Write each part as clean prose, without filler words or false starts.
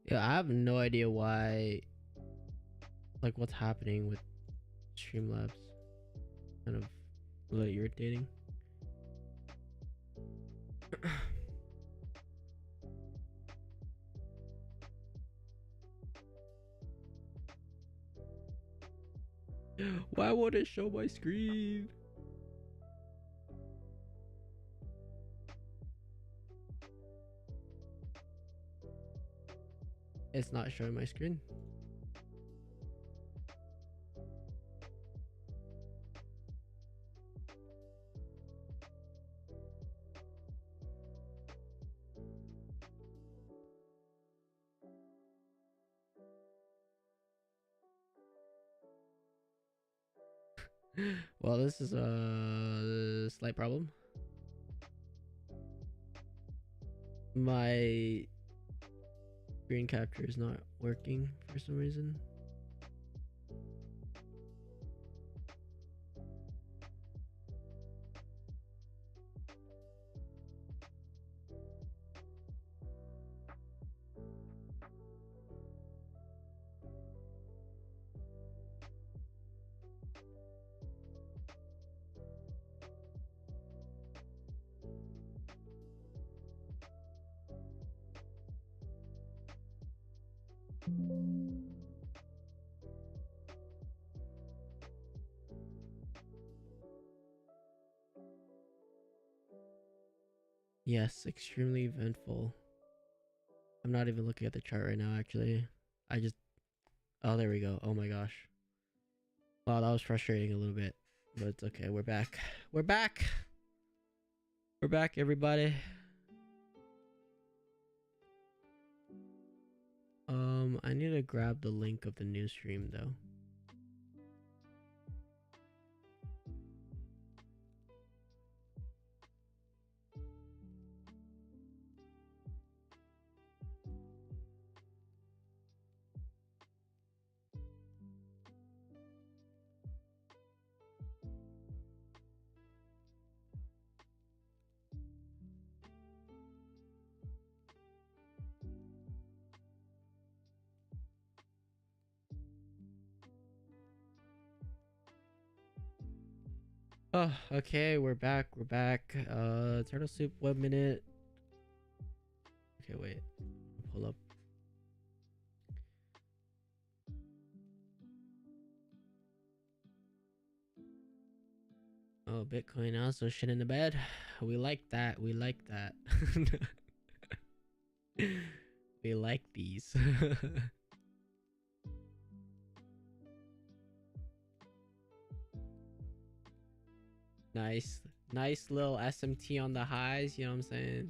Yeah, I have no idea why, like, what's happening with Streamlabs. Kind of a little irritating. Why won't it show my screen? It's not showing my screen. Well, this is a slight problem. My screen capture is not working for some reason. Yes, extremely eventful. I'm not even looking at the chart right now, actually. I just... Oh, there we go. Oh my gosh. Wow, that was frustrating a little bit. But it's okay. We're back. We're back! We're back, everybody. I need to grab the link of the new stream, though. Oh, okay, we're back. We're back. Turtle soup, 1 minute. Okay, wait. Pull up. Oh, Bitcoin also shit in the bed. We like that. We like that. We like these. Nice. Nice little SMT on the highs, you know what I'm saying?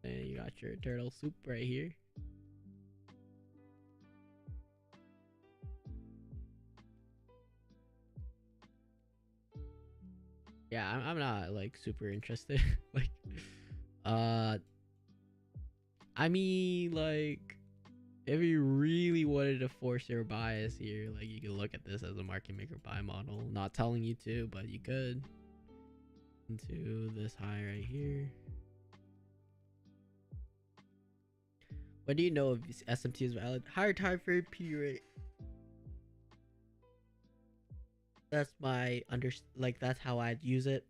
And you got your turtle soup right here. Yeah, I'm not like super interested. Like, I mean, like, if you really wanted to force your bias here, like, you could look at this as a market maker buy model. Not telling you to, but you could. Into this high right here. When do you know if SMT is valid? Higher time frame P rate. That's my that's how I'd use it,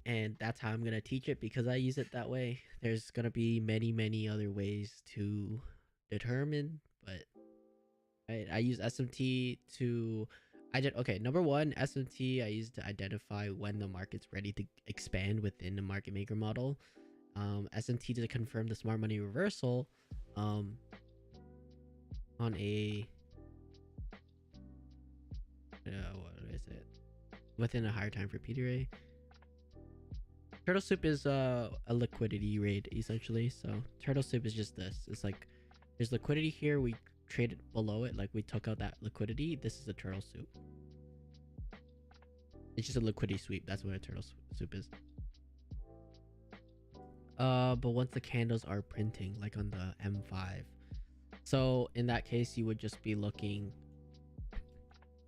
and that's how I'm gonna teach it because I use it that way. There's gonna be many other ways to determine, but I use SMT to okay, number one, SMT I use to identify when the market's ready to expand within the market maker model. SMT to confirm the smart money reversal on a what did I say it? Within a higher time for PDRA. Turtle soup is a liquidity rate essentially. So turtle soup is just this. It's like there's liquidity here. We traded below it, like we took out that liquidity. This is a turtle soup. It's just a liquidity sweep. That's what a turtle soup is. But once the candles are printing, like on the M5, so in that case, you would just be looking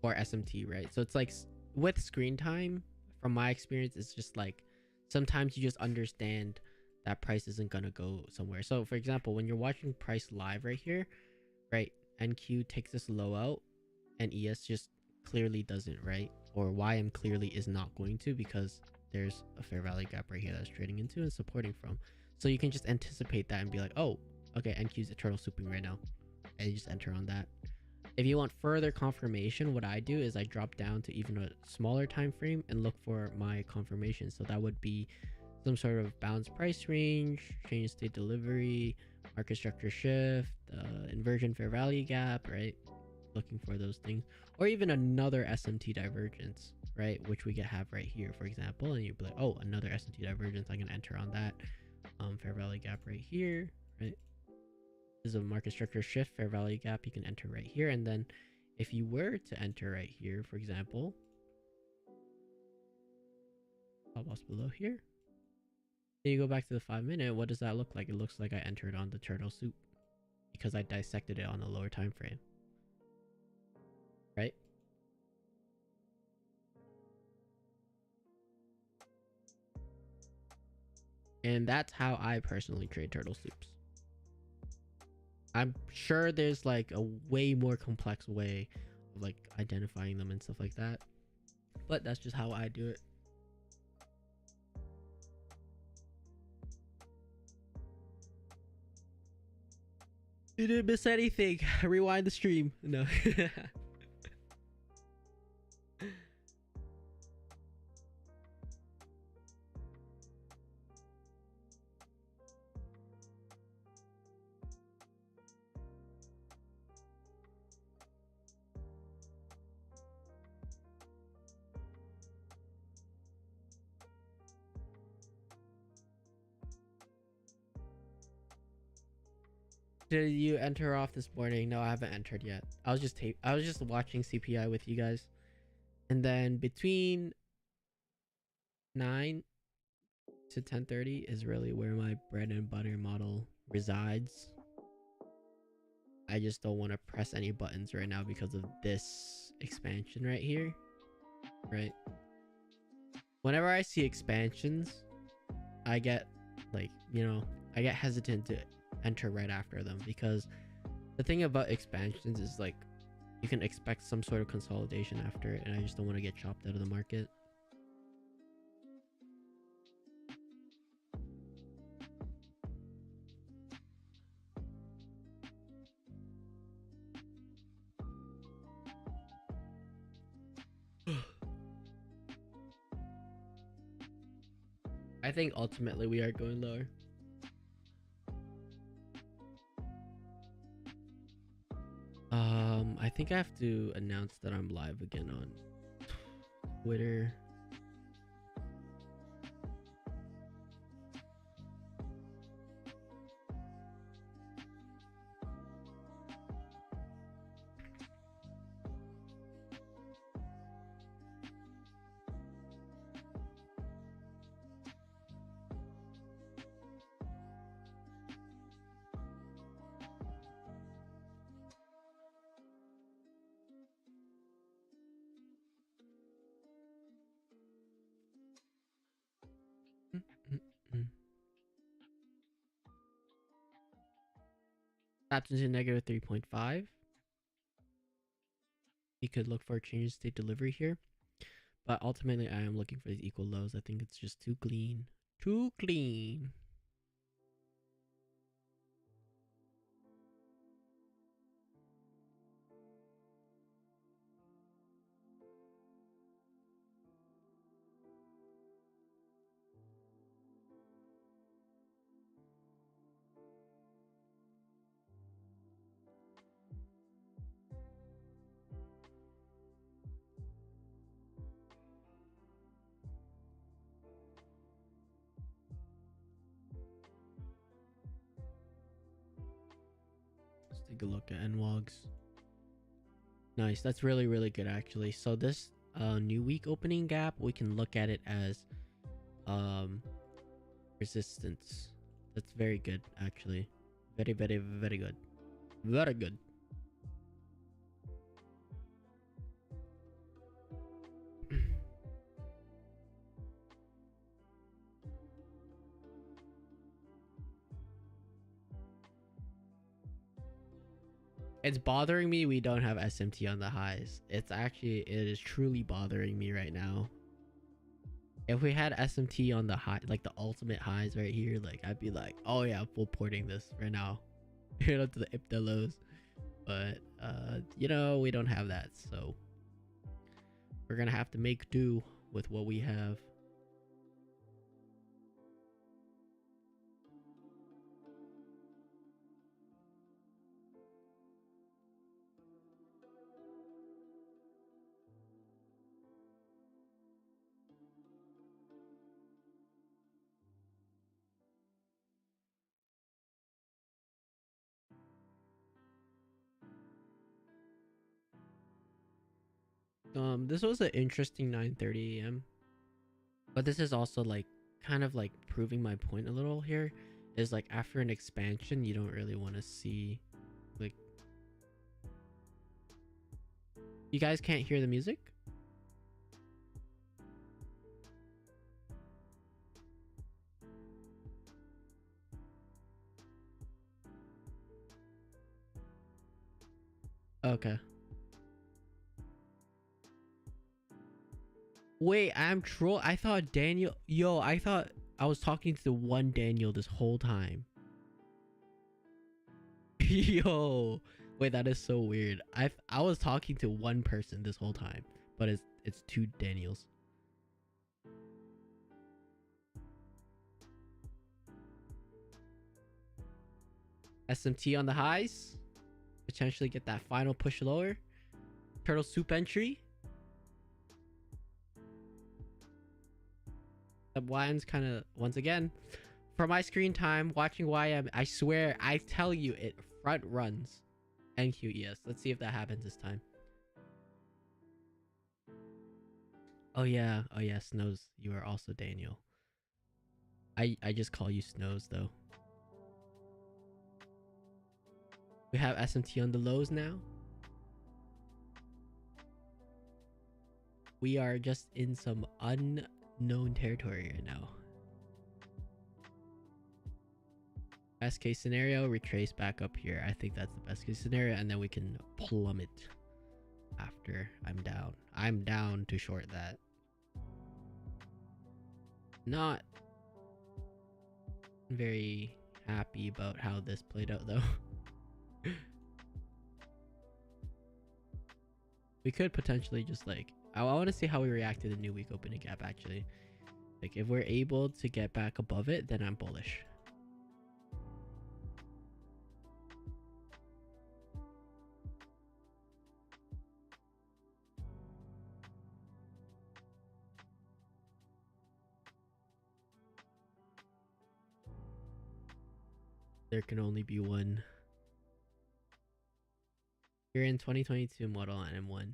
for SMT, right? So it's like with screen time, from my experience, it's just like sometimes you just understand that price isn't gonna go somewhere. So for example, when you're watching price live right here, right, NQ takes this low out and ES just clearly doesn't, right? Or YM clearly is not going to, because there's a fair value gap right here that's trading into and supporting from. So you can just anticipate that and be like, oh, okay, NQ's eternal souping right now, and you just enter on that. If you want further confirmation, what I do is I drop down to even a smaller time frame and look for my confirmation. So that would be some sort of balanced price range, change in state delivery, market structure shift, inversion fair value gap, right? Looking for those things, or even another SMT divergence, right? Which we can have right here, for example, and you'd be like, oh, another SMT divergence. I'm gonna enter on that. Fair value gap right here, right? This is a market structure shift, fair value gap. You can enter right here, and then if you were to enter right here, for example, stop loss below here. Then you go back to the 5-minute. What does that look like? It looks like I entered on the turtle soup because I dissected it on a lower time frame, right? And that's how I personally trade turtle soups. I'm sure there's like a way more complex way of like identifying them and stuff like that, but that's just how I do it. You didn't miss anything. Rewind the stream. No. Did you enter off this morning? No, I haven't entered yet. I was just watching CPI with you guys, and then between 9 to 10:30 is really where my bread and butter model resides. I just don't want to press any buttons right now because of this expansion right here, right? Whenever I see expansions, I get like, I get hesitant to enter right after them, because the thing about expansions is like you can expect some sort of consolidation after it, and I just don't want to get chopped out of the market. I think ultimately we are going lower. I think I have to announce that I'm live again on Twitter. Tapped into negative 3.5. You could look for a change in state delivery here, but ultimately I am looking for these equal lows. I think it's just too clean. Too clean. Let's take a look at NWOGs. Nice. That's really, really good actually. So this new week opening gap, we can look at it as resistance. That's very good actually. Very, very, very good. Very good. It's bothering me we don't have SMT on the highs. It is truly bothering me right now. If we had SMT on the high, like the ultimate highs right here, like I'd be like, oh yeah, I'm full porting this right now. You know, to the IPTA lows. But you know, we don't have that, so we're gonna have to make do with what we have. This was an interesting 9:30 a.m. But this is also like kind of like proving my point a little here. Is like after an expansion, you don't really want to see like. You guys can't hear the music? Okay. Wait, I'm troll. I thought Daniel. Yo, I thought I was talking to the one Daniel this whole time. Yo, wait, that is so weird. I was talking to one person this whole time, but it's two Daniels. SMT on the highs, potentially get that final push lower. Turtle soup entry. The Lions kind of once again for my screen time watching YM. I swear, I tell you, it front runs NQES. Let's see if that happens this time. Oh yeah, Snows. You are also Daniel. I just call you Snows though. We have SMT on the lows now. We are just in some unknown territory right now. Best case scenario, retrace back up here. I think that's the best case scenario, and then we can plummet after I'm down. I'm down to short that. Not very happy about how this played out though. We could potentially just like I want to see how we react to the new week opening gap actually. Like if we're able to get back above it, then I'm bullish. There can only be one. You're in 2022 model and M1.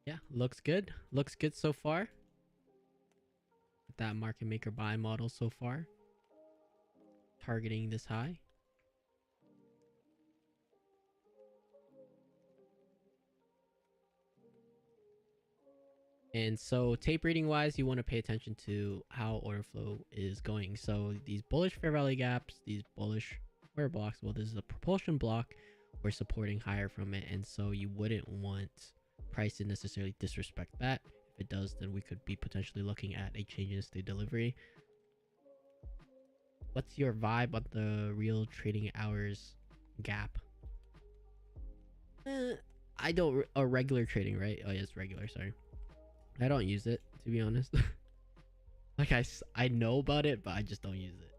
Yeah, looks good. Looks good so far. That market maker buy model so far. Targeting this high. And so tape reading wise, you want to pay attention to how order flow is going. So these bullish fair value gaps, these bullish order blocks, well, this is a propulsion block. We're supporting higher from it. And so you wouldn't want price to necessarily disrespect that. If it does, then we could be potentially looking at a change in state delivery. What's your vibe on the real trading hours gap? I don't, regular trading, right? Oh, yeah, it's regular, sorry. I don't use it, to be honest. Like, I know about it, but I just don't use it.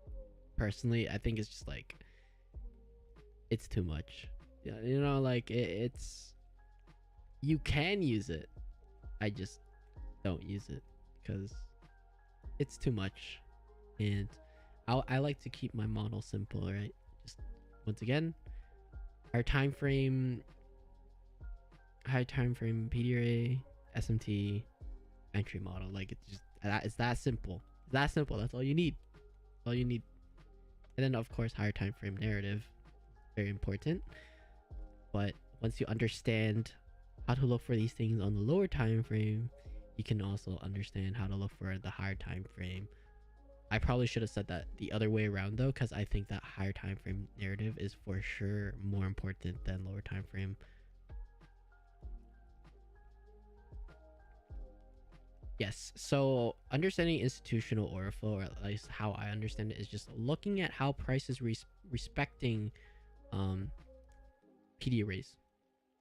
Personally, I think it's just like, it's too much. Yeah, you know, like, it's, you can use it. I just don't use it because it's too much. And I like to keep my model simple, right? Just, once again, our time frame, high time frame PDRA, SMT, entry model. Like it's that simple. It's that simple. That's all you need. That's all you need. And then of course higher time frame narrative, very important. But once you understand how to look for these things on the lower time frame, you can also understand how to look for the higher time frame I probably should have said that the other way around though, because I think that higher time frame narrative is for sure more important than lower time frame. Yes, so understanding institutional order flow, or at least how I understand it, is just looking at how prices respecting um PD arrays,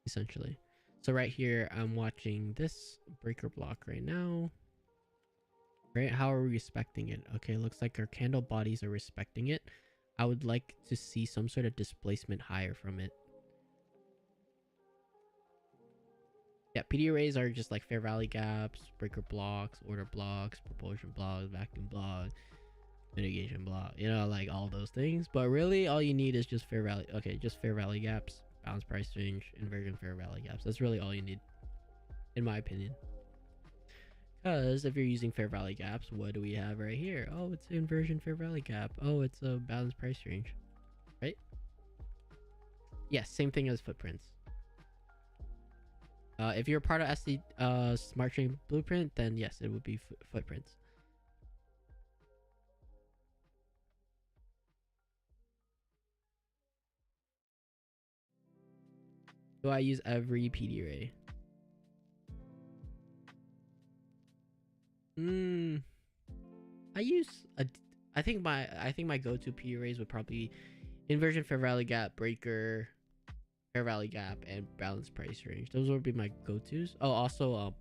essentially. So right here, I'm watching this breaker block right now. Right, how are we respecting it? Okay, looks like our candle bodies are respecting it. I would like to see some sort of displacement higher from it. Yeah, PD arrays are just like fair value gaps, breaker blocks, order blocks, propulsion blocks, vacuum blocks, mitigation block, you know, like all those things. But really all you need is just fair value. Okay, just fair value gaps, balance price range, inversion fair value gaps. That's really all you need, in my opinion. Because if you're using fair value gaps, what do we have right here? Oh, it's inversion fair value gap. Oh, it's a balance price range, right? Yes, same thing as footprints. If you're part of SD Smart Chain Blueprint, then yes, it would be footprints. Do I use every PD array? I use a. I think my go-to PD arrays would probably be inversion fair value gap, breaker, fair value gap, and balance price range. Those would be my go-tos. Oh, also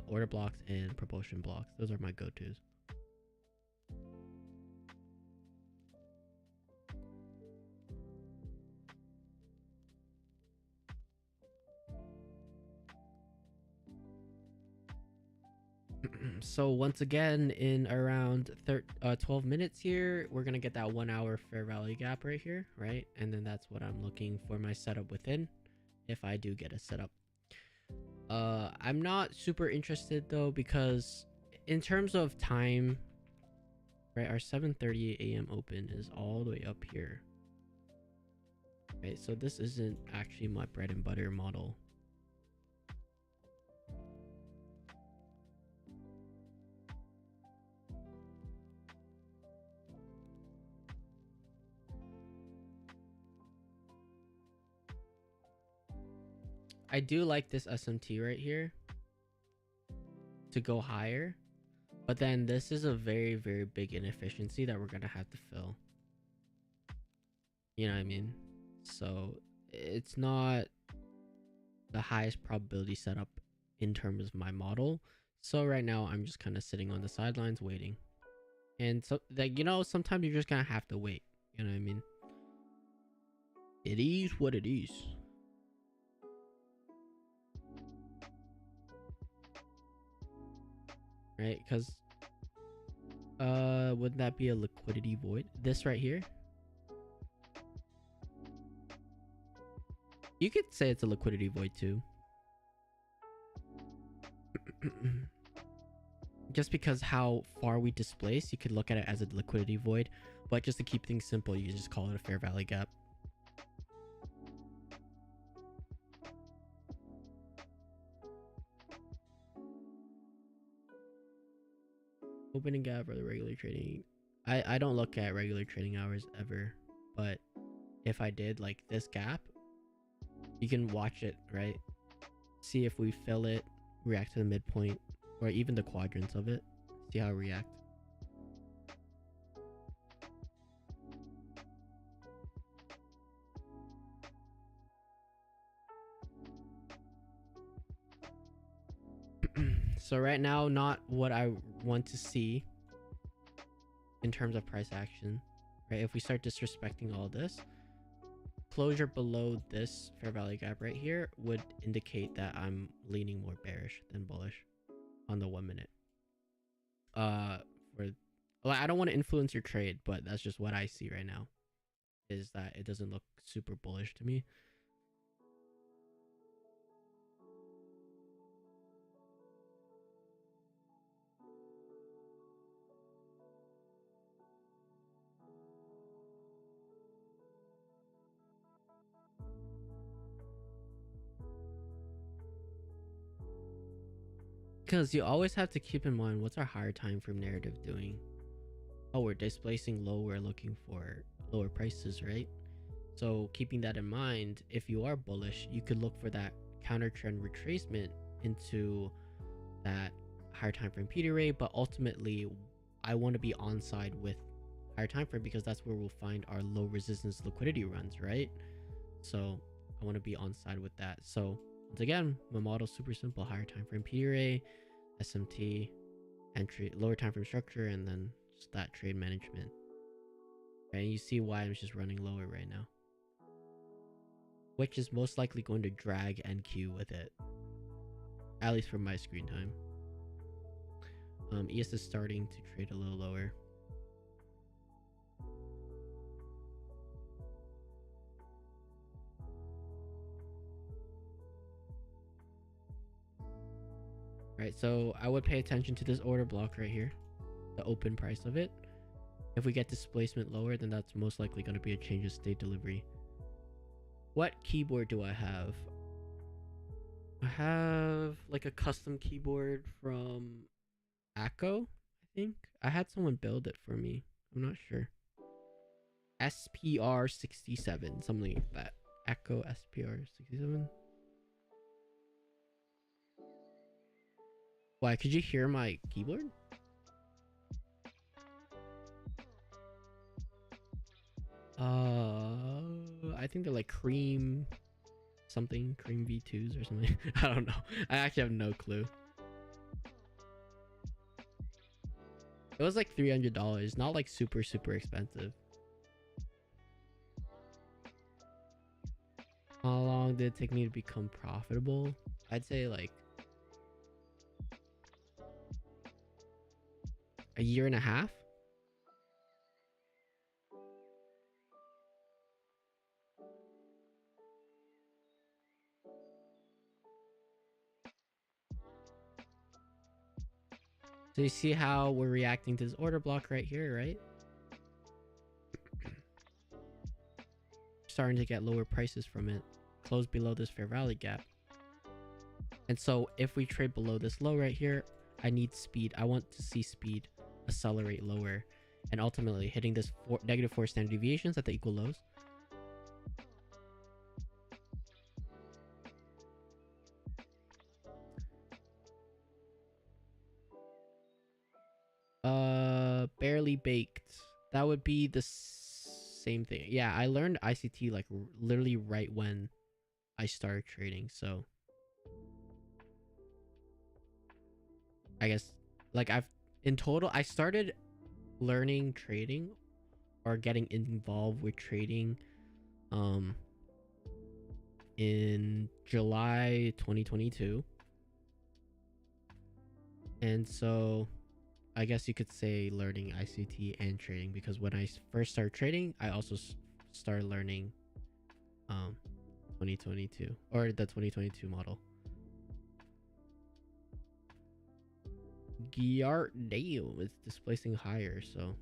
order blocks and propulsion blocks. Those are my go-tos. So once again, in around 12 minutes here, we're gonna get that 1 hour fair value gap right here, right? And then that's what I'm looking for my setup within, if I do get a setup. I'm not super interested though, because in terms of time, right, our 7:30 a.m. open is all the way up here, right? So this isn't actually my bread and butter model. I do like this SMT right here to go higher, but then this is a very, very big inefficiency that we're gonna have to fill. You know what I mean? So it's not the highest probability setup in terms of my model. So right now I'm just kind of sitting on the sidelines waiting. And so, like, you know, sometimes you're just gonna have to wait. You know what I mean? It is what it is. Right? Because wouldn't that be a liquidity void? This right here? You could say it's a liquidity void too. Just because how far we displace, you could look at it as a liquidity void. But just to keep things simple, you just call it a fair value gap. Opening gap or the regular trading. I don't look at regular trading hours ever. But if I did, like this gap, you can watch it, right? See if we fill it, react to the midpoint, or even the quadrants of it. See how it react. So right now, not what I want to see in terms of price action, right? If we start disrespecting all this, closure below this fair value gap right here would indicate that I'm leaning more bearish than bullish on the 1 minute. For well, I don't want to influence your trade, but that's just what I see right now, is that it doesn't look super bullish to me. Because you always have to keep in mind, what's our higher time frame narrative doing? Oh, we're displacing low, we're looking for lower prices, right? So keeping that in mind, if you are bullish, you could look for that counter trend retracement into that higher time frame PD rate. But ultimately, I want to be on side with higher time frame because that's where we'll find our low resistance liquidity runs, right? So I want to be on side with that. So once again, my model's super simple: higher time frame PD rate, SMT, entry, lower time frame structure, and then just that trade management. And you see why I'm just running lower right now, which is most likely going to drag NQ with it, at least for my screen time. ES is starting to trade a little lower. Right, so I would pay attention to this order block right here, the open price of it. If we get displacement lower, then that's most likely going to be a change of state delivery. What keyboard do I have? I have like a custom keyboard from Acco, I think. I had someone build it for me. I'm not sure. SPR 67, something like that. Acco SPR 67. Why? Could you hear my keyboard? I think they're like cream something, cream V2s or something. I don't know. I actually have no clue. It was like $300, not like super expensive. How long did it take me to become profitable? I'd say like a year and a half. So you see how we're reacting to this order block right here, right? Starting to get lower prices from it. Close below this fair value gap. And so if we trade below this low right here, I need speed. I want to see speed accelerate lower and ultimately hitting this -4 standard deviations at the equal lows. Barely baked. That would be the same thing. Yeah, I learned ICT like literally right when I started trading. So I guess like in total I started learning trading or getting involved with trading in July 2022. And so I guess you could say learning ICT and trading, because when I first started trading, I also started learning 2022 or the 2022 model. Giart damn, it's displacing higher, so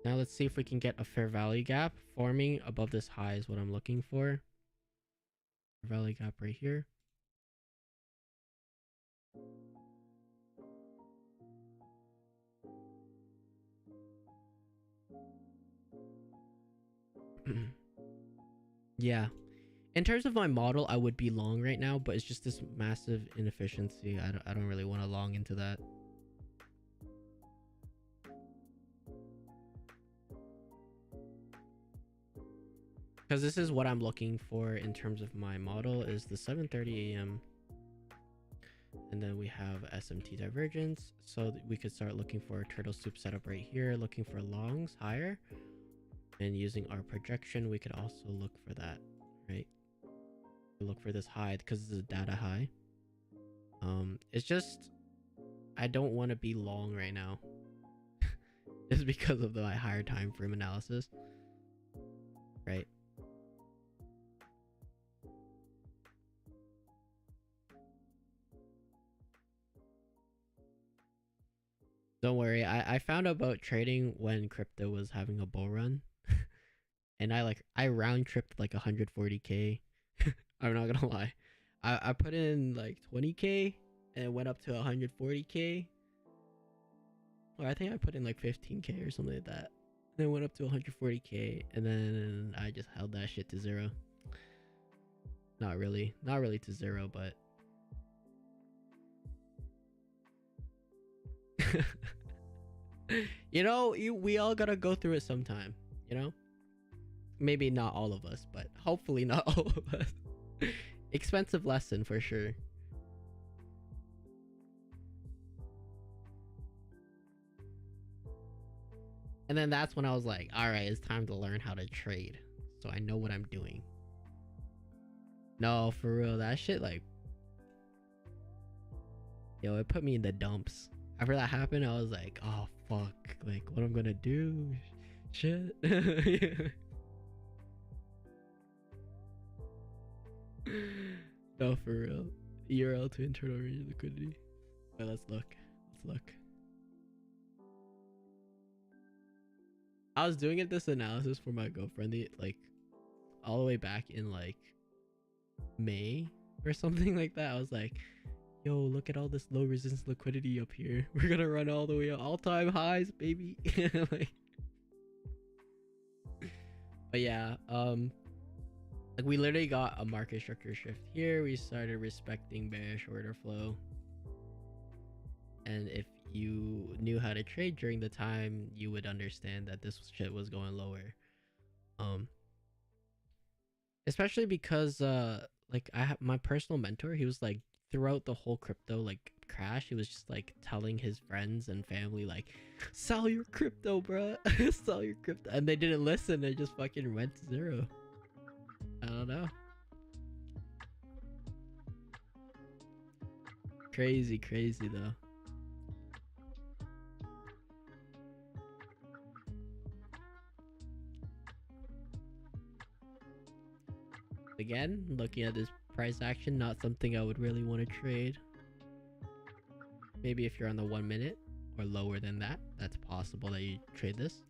now let's see if we can get a fair value gap forming above this high is what I'm looking for. Fair value gap right here. Yeah, in terms of my model, I would be long right now, but it's just this massive inefficiency. I don't really want to long into that. Because this is what I'm looking for in terms of my model is the 7:30 a.m. and then we have SMT divergence, so we could start looking for a turtle soup setup right here, looking for longs higher, and using our projection we could also look for that, right? Look for this high because this is a data high. It's just I don't want to be long right now just because of the higher time frame analysis, right? Don't worry, I found out about trading when crypto was having a bull run. and I round tripped like 140k. I'm not gonna lie. I put in like 20k and it went up to 140k. Or I think I put in like 15k or something like that. Then it went up to 140k and then I just held that shit to zero. Not really to zero, but we all gotta go through it sometime, you know? Maybe not all of us, but hopefully not all of us. Expensive lesson for sure. And then that's when I was like, all right, it's time to learn how to trade. So I know what I'm doing. No, for real, that shit, like, yo, it put me in the dumps. After that happened, I was like, oh, fuck. Like, what I'm gonna do? Shit. No, for real. ERL to internal range of liquidity. Wait, let's look. I was doing this analysis for my girlfriend, like, all the way back in, like, May or something like that. I was like, yo, look at all this low resistance liquidity up here. We're gonna run all the way up, all-time highs, baby. Like, but yeah, like, we literally got a market structure shift here. We started respecting bearish order flow, and if you knew how to trade during the time, you would understand that this shit was going lower. Especially because like, I have my personal mentor. He was like, throughout the whole crypto like crash, he was just like telling his friends and family like, sell your crypto, bro. Sell your crypto, and they didn't listen. They just fucking went to zero. I don't know. Crazy though. Again, looking at this price action, not something I would really want to trade. Maybe if you're on the 1 minute or lower than that, that's possible that you trade this.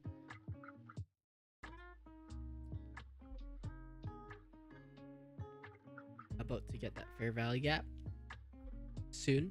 About to get that fair value gap soon.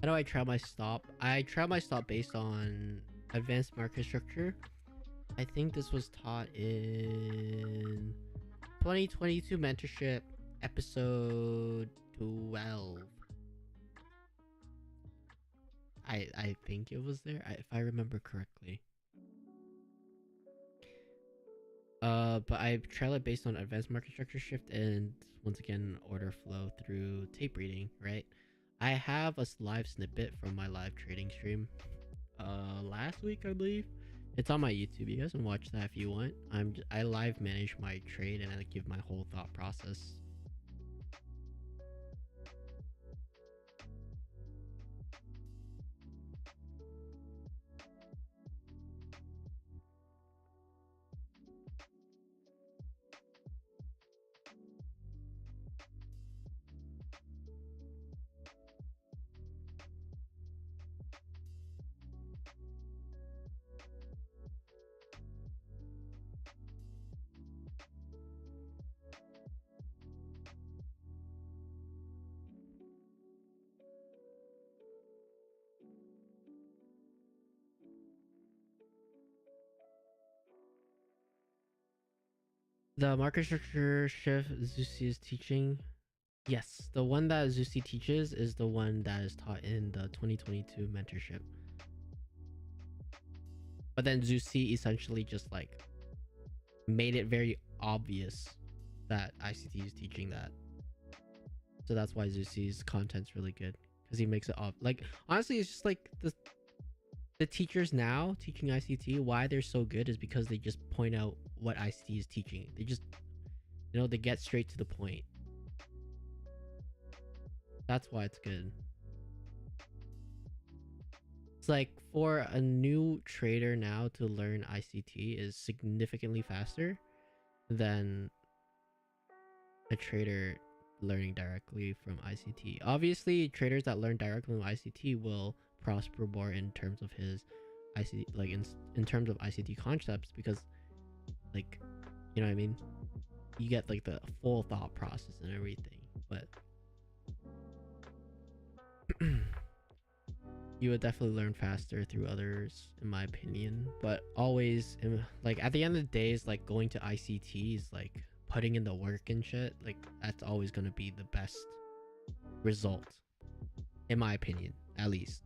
How do I try my stop? I try my stop based on advanced market structure. I think this was taught in 2022 mentorship episode 12. I think it was there, if I remember correctly. But I trail it based on advanced market structure shift and, once again, order flow through tape reading, right? I have a live snippet from my live trading stream last week, I believe. It's on my YouTube. You guys can watch that if you want. I live manage my trade and I give my whole thought process. The market structure shift Zusi is teaching. Yes, the one that Zusi teaches is the one that is taught in the 2022 mentorship. But then Zusi essentially just like made it very obvious that ICT is teaching that. So that's why Zusi's content's really good, because he makes it up. Like, honestly, it's just like the teachers now teaching ICT, why they're so good is because they just point out what ICT is teaching. They just, they get straight to the point. That's why it's good. It's like for a new trader now to learn ICT is significantly faster than a trader learning directly from ICT. Obviously, traders that learn directly from ICT will prosper more in terms of his ICT, like in terms of ICT concepts, because like, you know what I mean. You get like the full thought process and everything, but you would definitely learn faster through others, in my opinion. But always, like at the end of the day, is like going to ICT is like putting in the work and shit. Like that's always gonna be the best result, in my opinion, at least.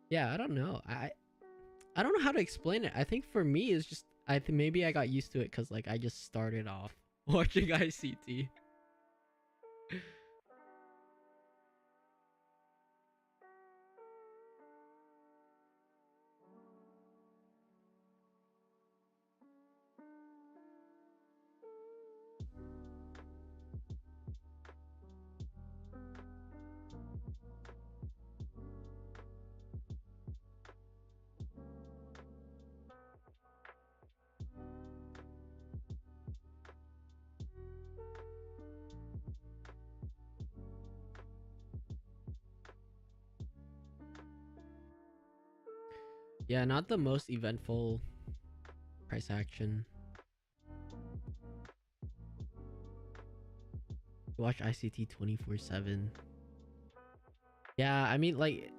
Yeah, I don't know. I don't know how to explain it. I think for me, it's just I think maybe I got used to it because like I just started off watching ICT. Yeah, not the most eventful price action. Watch ICT 24/7. Yeah, I mean like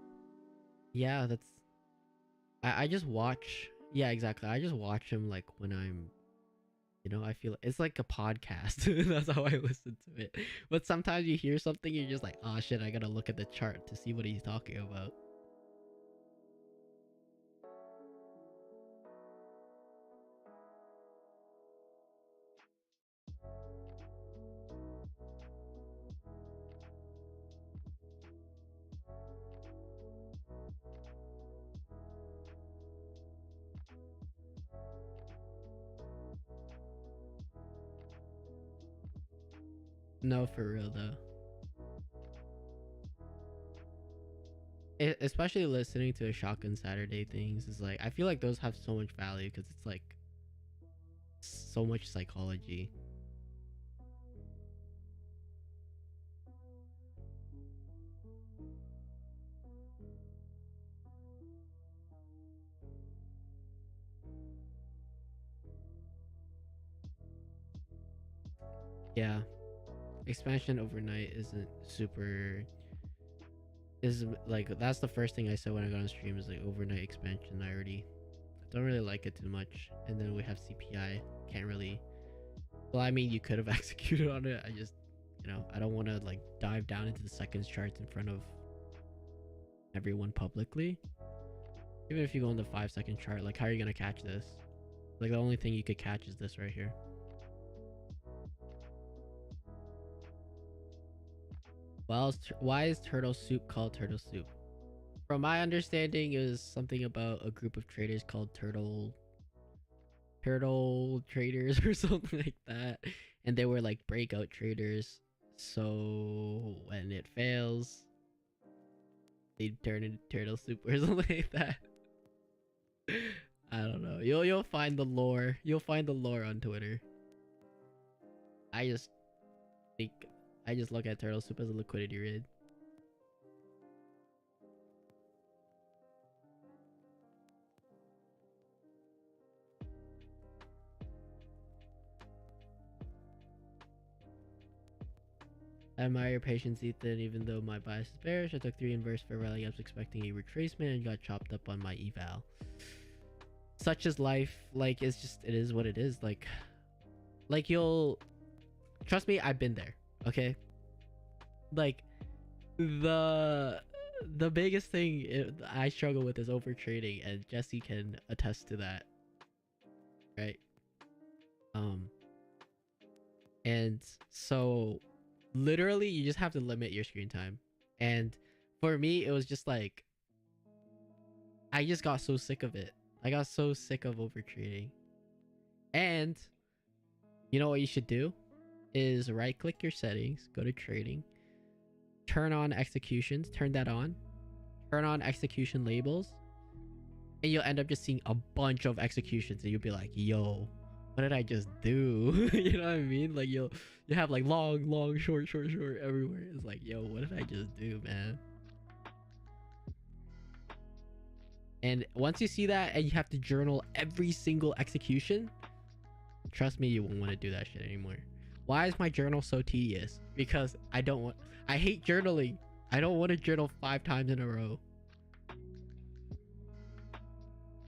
yeah, that's I just watch. Yeah, exactly. I just watch him like when I'm, I feel it's like a podcast. That's how I listen to it. But sometimes you hear something, you're just like, oh shit, I gotta look at the chart to see what he's talking about. No, for real though. Especially listening to a Shotgun Saturday things is like I feel like those have so much value because it's like so much psychology. Yeah, expansion overnight isn't super. Is like that's the first thing I said when I got on stream is like overnight expansion. I already don't really like it too much, and then we have CPI. Can't really. Well, I mean, you could have executed on it. I just, I don't want to like dive down into the seconds charts in front of everyone publicly. Even if you go in the 5 second chart, like how are you gonna catch this? Like the only thing you could catch is this right here. Why is turtle soup called turtle soup? From my understanding, it was something about a group of traders called turtle traders or something like that, and they were like breakout traders. So when it fails, they turn into turtle soup or something like that. I don't know. You'll find the lore. You'll find the lore on Twitter. I just think I just look at turtle soup as a liquidity rid. I admire your patience, Ethan. Even though my bias is bearish, I took 3 inverse fair value. I was expecting a retracement and got chopped up on my eval. Such is life. Like it is what it is. Like you'll trust me. I've been there. Okay. Like the biggest thing I struggle with is over trading, and Jesse can attest to that, right? Um, and so literally you just have to limit your screen time. And for me, it was just like I just got so sick of it. I got so sick of over trading, and You know what you should do is right click your settings, go to trading, turn on executions, turn that on, turn on execution labels, and you'll end up just seeing a bunch of executions, and you'll be like, yo, what did I just do? You know what I mean? Like you have like long, short everywhere. It's like, yo, what did I just do, man? And once you see that and you have to journal every single execution, trust me, you won't want to do that shit anymore. Why is my journal so tedious? Because I hate journaling. I don't want to journal 5 times in a row.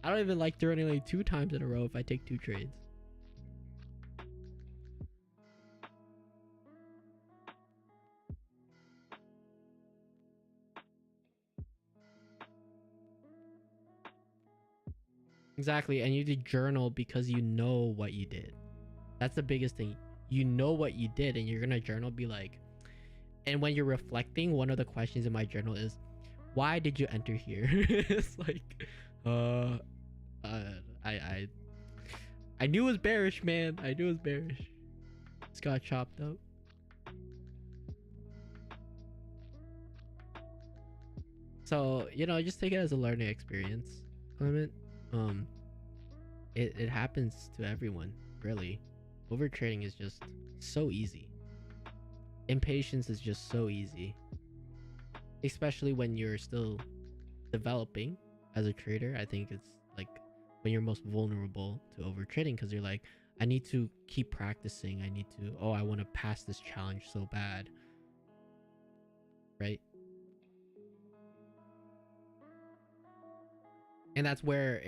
I don't even like journaling 2 times in a row if I take 2 trades. Exactly, and you need to journal because you know what you did. That's the biggest thing. You know what you did, and you're gonna journal, be like, and when you're reflecting, one of the questions in my journal is, why did you enter here? It's like, I knew it was bearish, man. I knew it was bearish. It's got chopped up. So, just take it as a learning experience, Clement. Um, it happens to everyone, really. Overtrading is just so easy. Impatience is just so easy. Especially when you're still developing as a trader. I think it's like when you're most vulnerable to overtrading, because you're like, I need to keep practicing. I want to pass this challenge so bad. Right? And that's where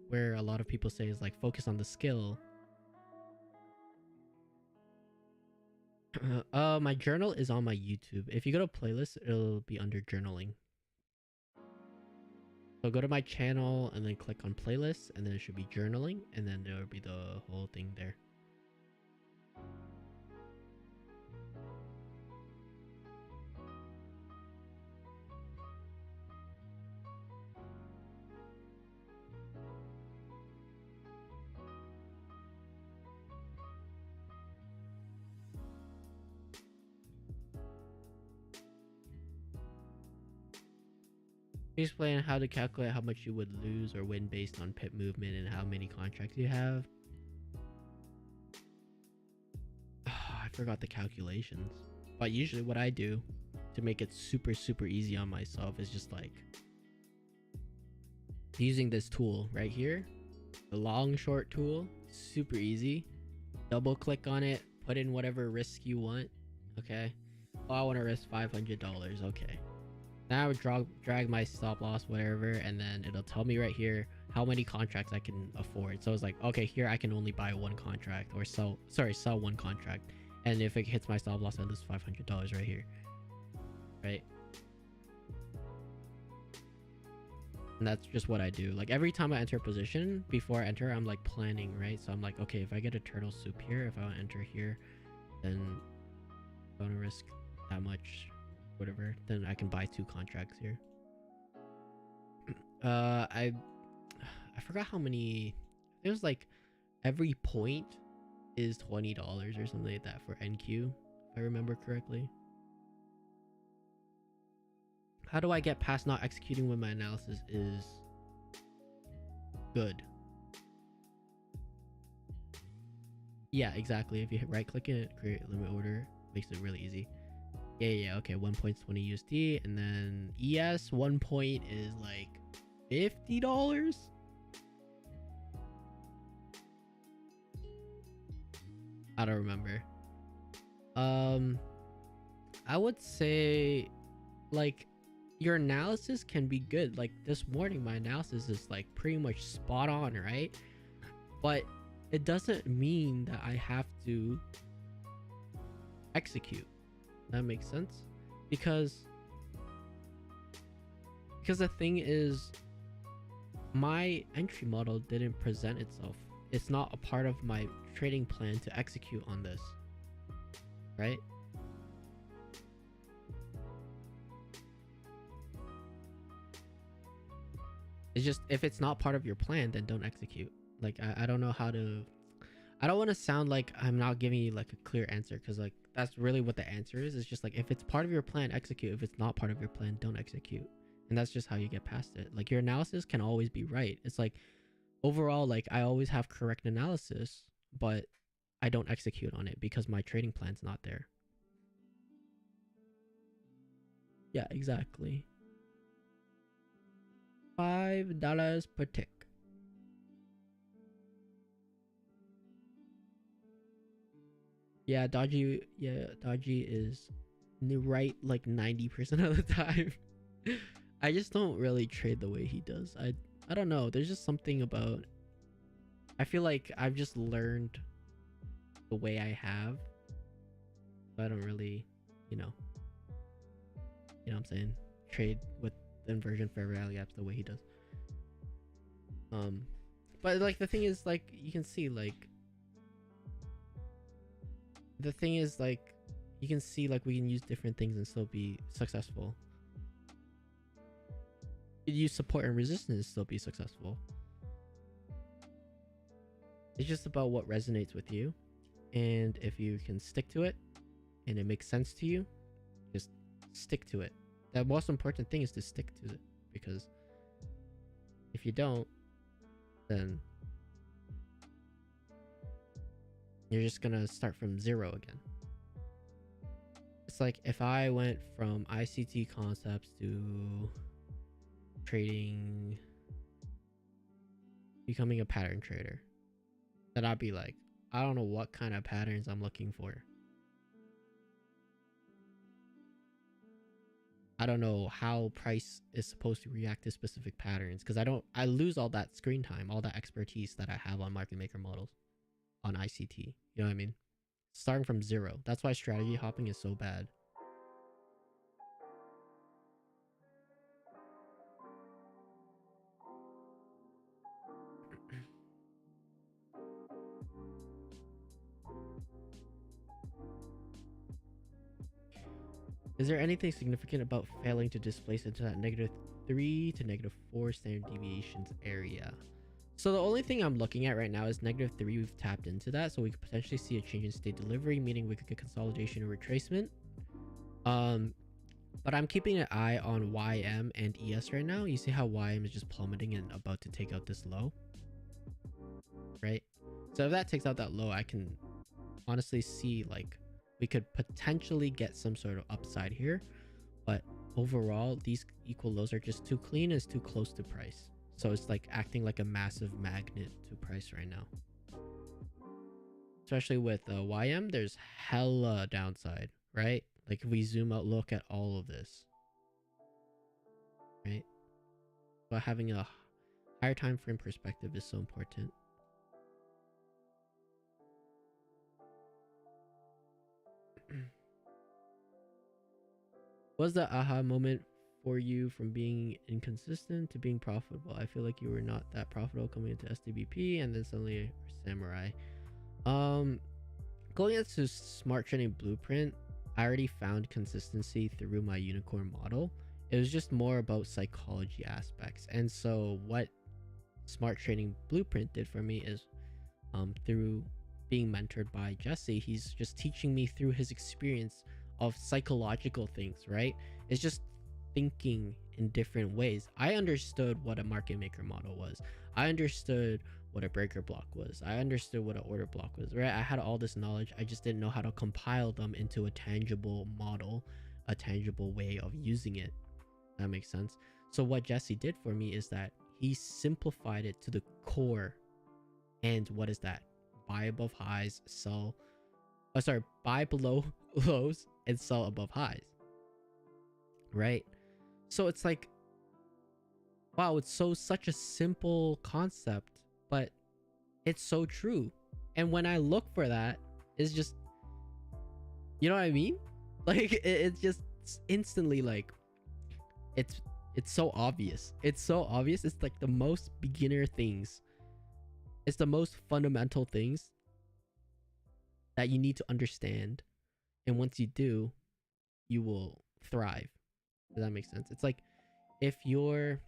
where a lot of people say is like, focus on the skill. My journal is on my YouTube. If you go to playlist, it'll be under journaling. So go to my channel and then click on playlists, and then it should be journaling, and then there'll be the whole thing there. Please explain how to calculate how much you would lose or win based on pip movement and how many contracts you have. I forgot the calculations. But usually what I do to make it super easy on myself is just like using this tool right here, the long short tool. Super easy. Double click on it, put in whatever risk you want. Okay. Oh, I want to risk $500. Okay. Now I would drag my stop loss, whatever, and then it'll tell me right here how many contracts I can afford. So it's like, okay, here I can only buy 1 contract, or sell 1 contract. And if it hits my stop loss, I lose $500 right here. Right? And that's just what I do. Like every time I enter a position, before I enter, I'm like planning, right? So I'm like, okay, if I get a turtle soup here, if I want to enter here, then I want to risk that much, whatever, then I can buy 2 contracts here. I forgot how many. It was like every point is $20 or something like that for NQ, if I remember correctly. How do I get past not executing when my analysis is good? Yeah, exactly. If you hit right click it, create limit order, makes it really easy. Yeah, okay, 1 point's 20 USD, and then ES 1 point is like $50. I don't remember. I would say like your analysis can be good. Like this morning my analysis is like pretty much spot on, right? But it doesn't mean that I have to execute. That makes sense, because the thing is, my entry model didn't present itself. It's not a part of my trading plan to execute on this, right? It's just, if it's not part of your plan, then don't execute. Like I don't know how to I don't want to sound like I'm not giving you like a clear answer, because like that's really what the answer is. It's just like, if it's part of your plan, execute. If it's not part of your plan, don't execute. And that's just how you get past it. Like, your analysis can always be right. It's like, overall, like, I always have correct analysis, but I don't execute on it because my trading plan's not there. Yeah, exactly. $5 per tick. Yeah, dodgy. Yeah, dodgy is right like 90% of the time. I just don't really trade the way he does. I don't know. There's just something about. I feel like I've just learned the way I have. So I don't really, you know, you know what I'm saying, trade with the inversion fair value apps the way he does. Um, but like the thing is, like, you can see like the thing is like you can see like we can use different things and still be successful. You use support and resistance and still be successful. It's just about what resonates with you, and if you can stick to it and it makes sense to you, just stick to it. The most important thing is to stick to it, because if you don't, then you're just gonna start from zero again. It's like if I went from ICT concepts to trading, becoming a pattern trader, then I'd be like, I don't know what kind of patterns I'm looking for. I don't know how price is supposed to react to specific patterns, because I lose all that screen time, all that expertise that I have on market maker models on ICT. You know what I mean? Starting from zero. That's why strategy hopping is so bad. Is there anything significant about failing to displace into that -3 to -4 standard deviations area? So the only thing I'm looking at right now is -3. We've tapped into that, so we could potentially see a change in state delivery, meaning we could get consolidation or retracement. But I'm keeping an eye on YM and ES right now. You see how YM is just plummeting and about to take out this low, right? So if that takes out that low, I can honestly see like we could potentially get some sort of upside here, but overall these equal lows are just too clean. It's too close to price, so it's like acting like a massive magnet to price right now, especially with YM. There's hella downside, right? Like if we zoom out, look at all of this, right? But having a higher time frame perspective is so important. Was the aha moment for you from being inconsistent to being profitable? I feel like you were not that profitable coming into SDBP, and then suddenly Samurai. Going into Smart Trading Blueprint, I already found consistency through my unicorn model. It was just more about psychology aspects. And so what Smart Trading Blueprint did for me is through being mentored by Jesse, he's just teaching me through his experience of psychological things, right? It's just thinking in different ways. I understood what a market maker model was. I understood what a breaker block was. I understood what an order block was, right? I had all this knowledge. I just didn't know how to compile them into a tangible model, a tangible way of using it. That makes sense. So what Jesse did for me is that he simplified it to the core. And what is that? Buy above highs, sell. Buy below lows and sell above highs. Right? So it's like, wow, it's such a simple concept, but it's so true. And when I look for that, it's just, you know what I mean? Like it's just instantly like it's so obvious. It's so obvious. It's like the most beginner things. It's the most fundamental things that you need to understand. And once you do, you will thrive. Does that make sense? It's like if you're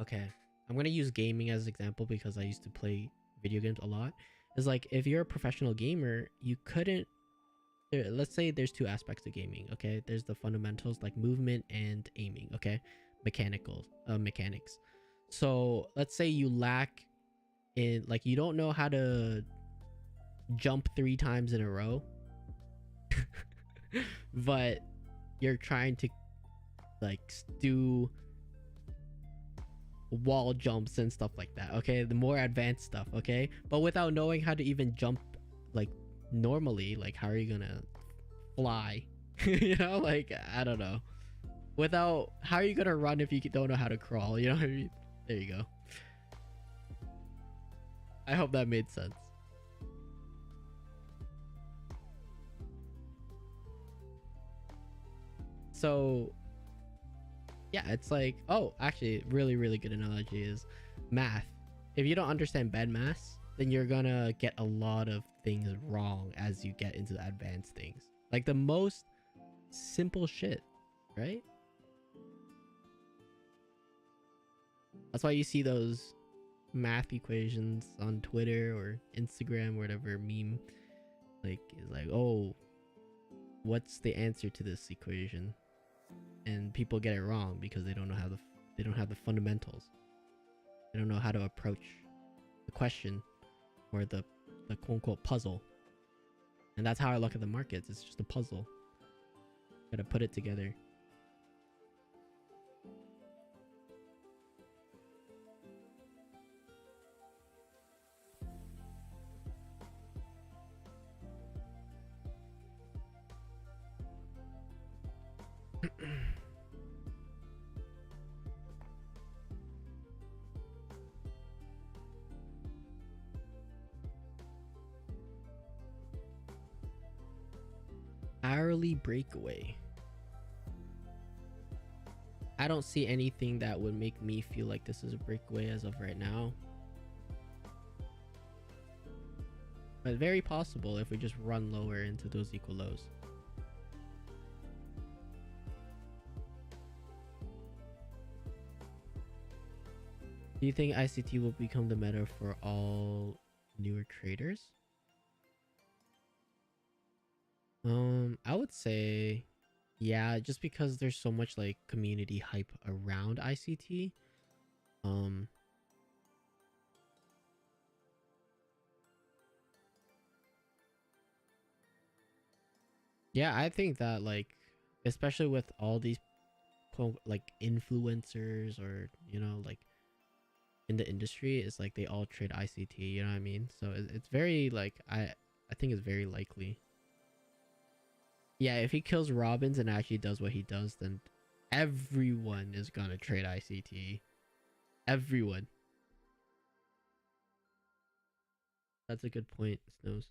okay, I'm gonna use gaming as an example because I used to play video games a lot. It's like if you're a professional gamer, you couldn't. Let's say there's two aspects to gaming. Okay, there's the fundamentals like movement and aiming. Okay, mechanics. So let's say you lack in, like, you don't know how to jump 3 times in a row, but you're trying to like do wall jumps and stuff like that. Okay, the more advanced stuff. Okay, but without knowing how to even jump like normally, like how are you gonna fly? You know, like I don't know. Without, how are you gonna run if you don't know how to crawl? You know what I mean? There you go. I hope that made sense. So yeah, it's like, oh, actually, really good analogy is math. If you don't understand bed math, then you're gonna get a lot of things wrong as you get into the advanced things. Like the most simple shit, right? That's why you see those math equations on Twitter or Instagram or whatever meme. Like, it's like, oh, what's the answer to this equation? And people get it wrong because they don't know how they don't have the fundamentals. They don't know how to approach the question or the quote unquote puzzle. And that's how I look at the markets. It's just a puzzle. Gotta put it together. Hourly breakaway. I don't see anything that would make me feel like this is a breakaway as of right now. But very possible if we just run lower into those equal lows. Do you think ICT will become the meta for all newer traders? I would say yeah, just because there's so much like community hype around ICT. Yeah, I think that, like, especially with all these quote like influencers or, you know, like in the industry, it's like they all trade ICT, you know what I mean? So it's very like I think it's very likely. Yeah, if he kills Robbins and actually does what he does, then everyone is gonna trade ICT. Everyone. That's a good point, Snows.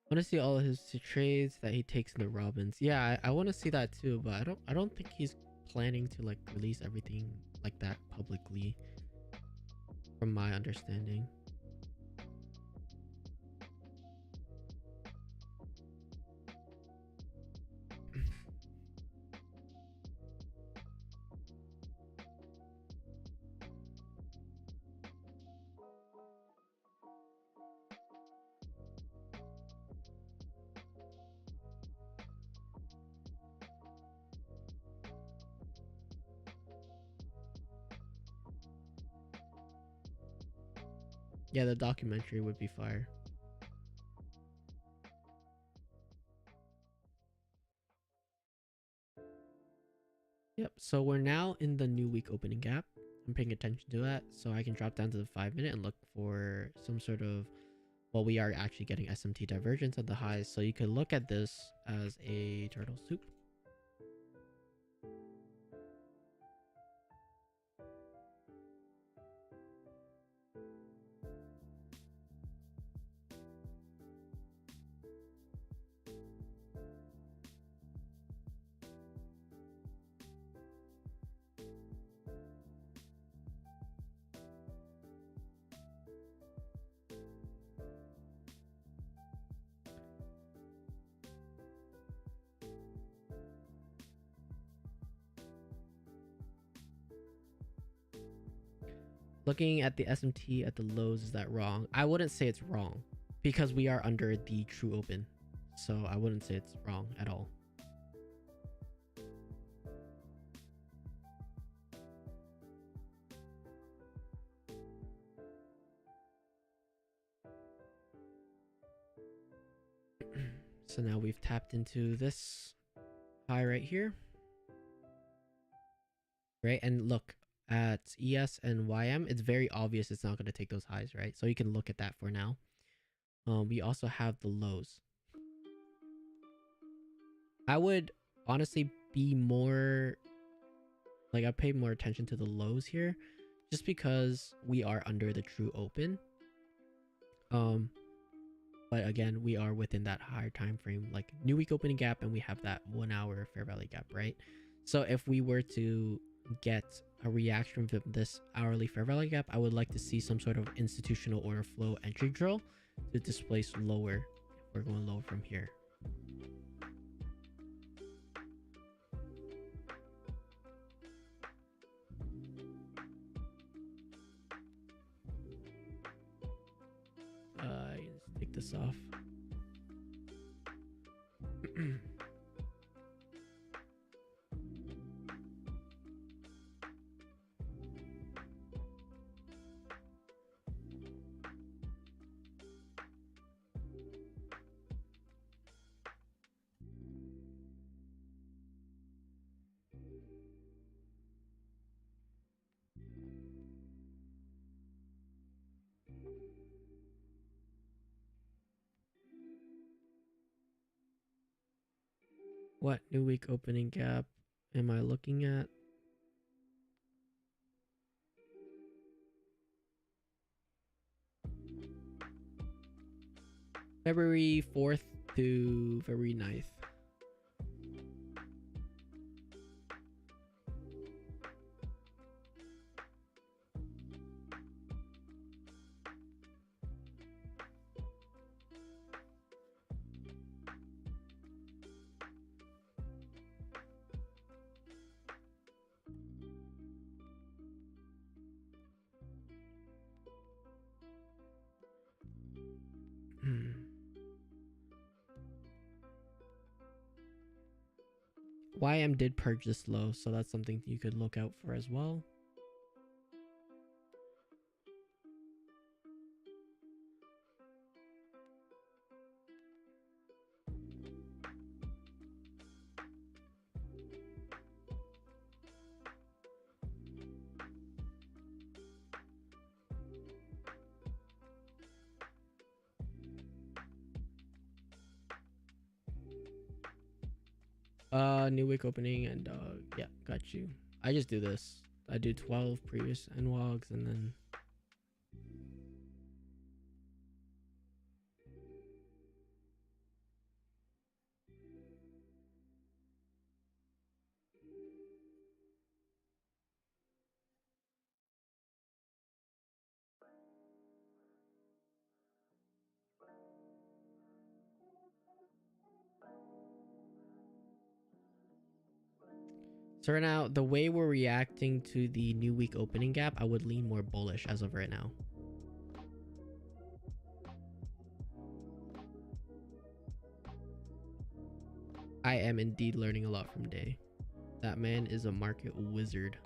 I want to see all of his trades that he takes in the Robins. Yeah, I want to see that too, but I don't think he's planning to like release everything like that publicly, from my understanding. Yeah, the documentary would be fire. Yep, so we're now in the new week opening gap. I'm paying attention to that, so I can drop down to the 5 minute and look for some sort of, well, we are actually getting SMT divergence at the highs, so you could look at this as a turtle soup. Looking at the SMT at the lows, is that wrong? I wouldn't say it's wrong because we are under the true open. So I wouldn't say it's wrong at all. So now we've tapped into this high right here. Right, and look at ES and YM, it's very obvious it's not going to take those highs, right? So you can look at that for now. We also have the lows. I would honestly be more like, I pay more attention to the lows here just because we are under the true open. But again, we are within that higher time frame, like new week opening gap, and we have that 1 hour fair value gap, right? So if we were to get a reaction from this hourly fair value gap, I would like to see some sort of institutional order flow entry drill to displace lower. We're going lower from here. Let's take this off. What new week opening gap am I looking at? February 4th to February 9th. YM did purge this low, so that's something you could look out for as well. New week opening and yeah, got you. I just do this. I do 12 previous NWOGs and then so right now, the way we're reacting to the new week opening gap, I would lean more bullish as of right now. I am indeed learning a lot from Day. That man is a market wizard.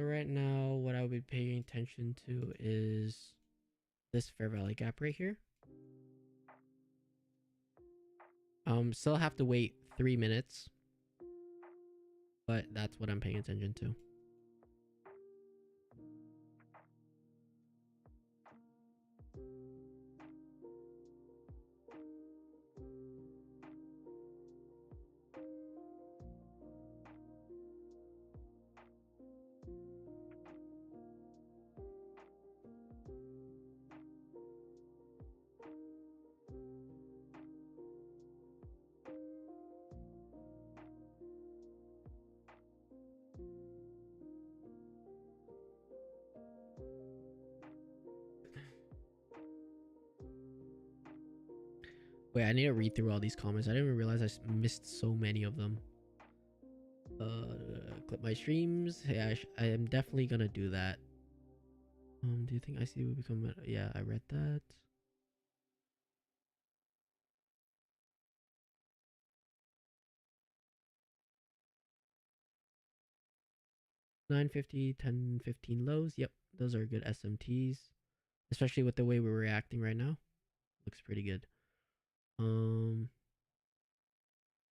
right now, what I would be paying attention to is this fair value gap right here. Still have to wait 3 minutes, but that's what I'm paying attention to. Wait, I need to read through all these comments. I didn't even realize I missed so many of them. Clip my streams. Yeah, I am definitely gonna do that. Do you think ICT will become? Yeah, I read that. $9.50, $10.15 lows. Yep, those are good SMTs, especially with the way we're reacting right now. Looks pretty good.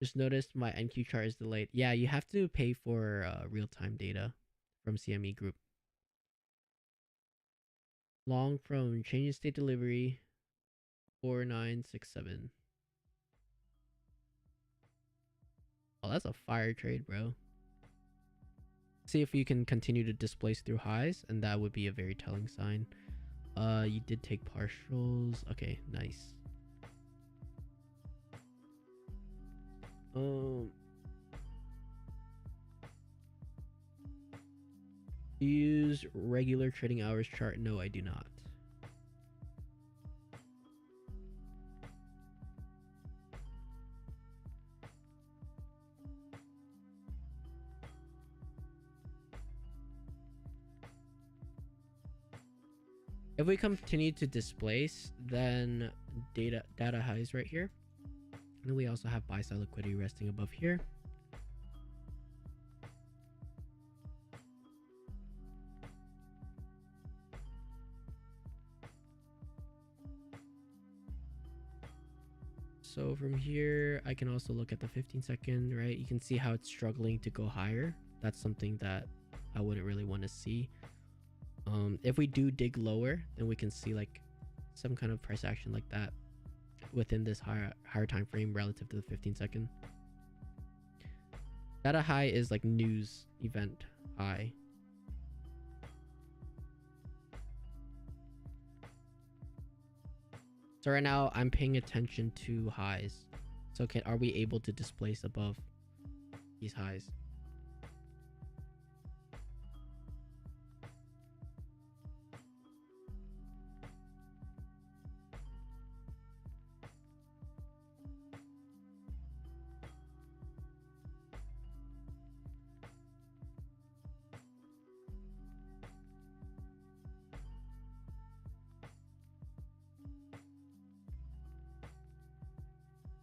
Just noticed my NQ chart is delayed. Yeah, you have to pay for real-time data from CME Group. Long from change in state delivery 4967. Oh, that's a fire trade, bro. See if you can continue to displace through highs, and that would be a very telling sign. You did take partials. Okay, nice. Do you use regular trading hours chart? No, I do not. If we continue to displace, then data highs right here. And then we also have buy side liquidity resting above here. So from here, I can also look at the 15-second, right? You can see how it's struggling to go higher. That's something that I wouldn't really want to see. If we do dig lower, then we can see like some kind of price action like that within this higher time frame relative to the 15-second. Data high is like news event high. So right now I'm paying attention to highs. So are we able to displace above these highs?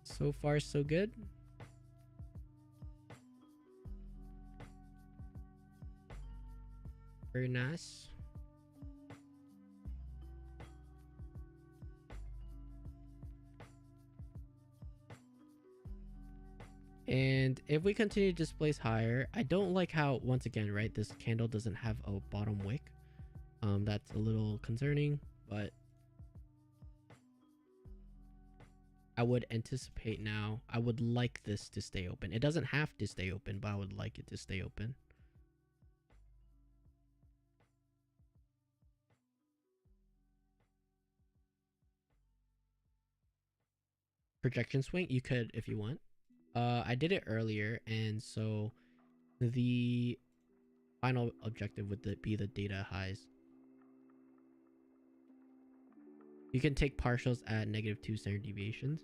So far, so good. Very nice. And if we continue to displace higher, I don't like how, once again, right, this candle doesn't have a bottom wick. That's a little concerning, but I would anticipate now. I would like this to stay open. It doesn't have to stay open, but I would like it to stay open. Projection swing, you could if you want. I did it earlier, and so the final objective would be the data highs. You can take partials at -2 standard deviations.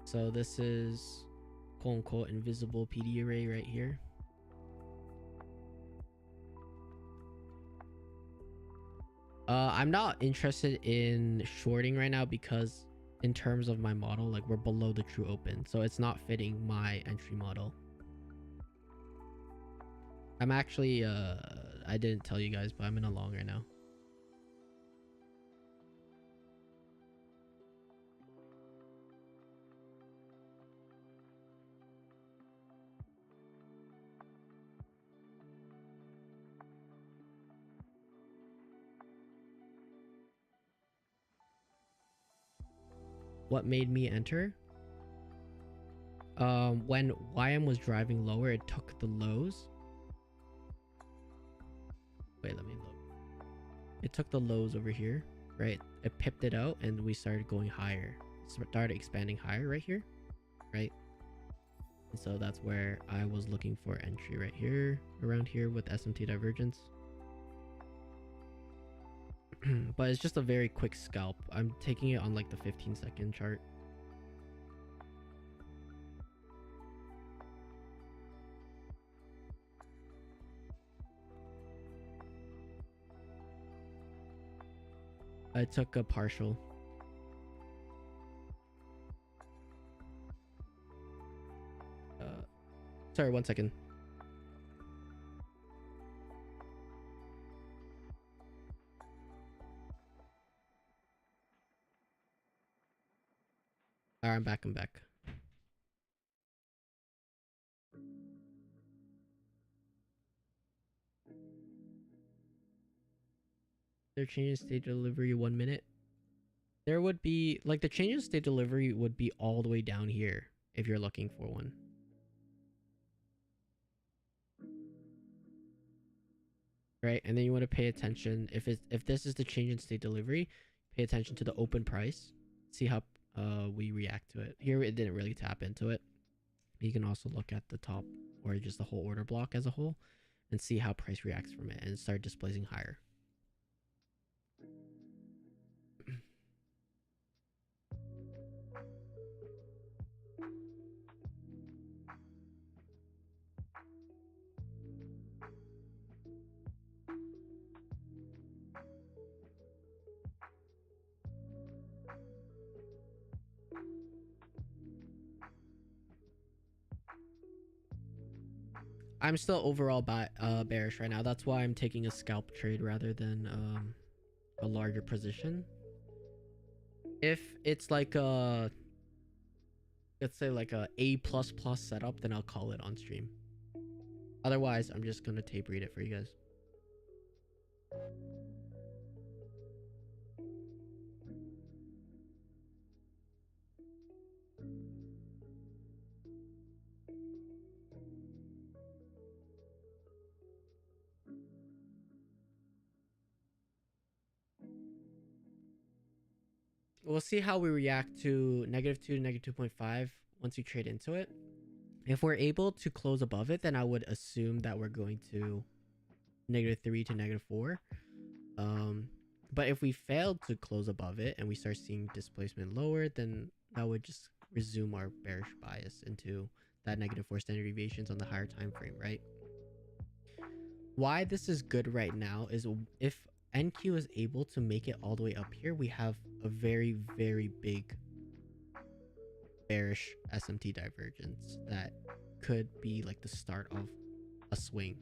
So this is quote unquote invisible PD array right here. I'm not interested in shorting right now because in terms of my model, like we're below the true open, so it's not fitting my entry model. I'm actually I didn't tell you guys, but I'm in a long right now. What made me enter? When YM was driving lower, it took the lows. Wait, let me look. It took the lows over here, right? It pipped it out and we started going higher. Started expanding higher right here, right? And so that's where I was looking for entry right here, around here with SMT divergence. But it's just a very quick scalp. I'm taking it on like the 15-second chart. I took a partial. Sorry, 1 second. Alright, I'm back. They're changing state delivery 1 minute. There would be like the change in state delivery would be all the way down here if you're looking for one. Right, and then you want to pay attention if this is the change in state delivery, pay attention to the open price, see how we react to it. Here it didn't really tap into it. You can also look at the top or just the whole order block as a whole and see how price reacts from it and start displacing higher. I'm still overall bearish right now. That's why I'm taking a scalp trade rather than a larger position. If it's like a, let's say like a A++ setup, then I'll call it on stream. Otherwise, I'm just gonna tape read it for you guys. We'll see how we react to -2 to -2.5 once we trade into it. If we're able to close above it, then I would assume that we're going to -3 to -4. But if we failed to close above it and we start seeing displacement lower, then that would just resume our bearish bias into that -4 standard deviations on the higher time frame, right? Why this is good right now is if NQ is able to make it all the way up here, we have a very, very big bearish SMT divergence that could be like the start of a swing.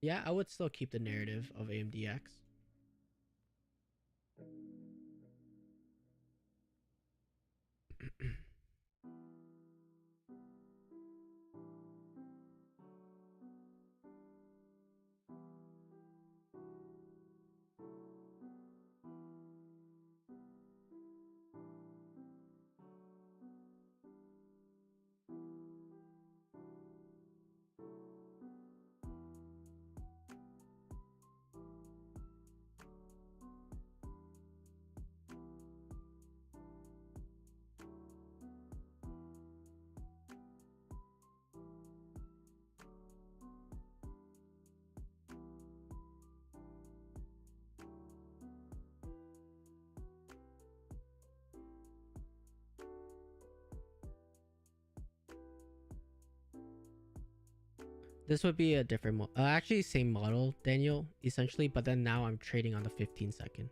Yeah, I would still keep the narrative of AMDX. This would be a different actually same model, Daniel, essentially, but then now I'm trading on the 15-second.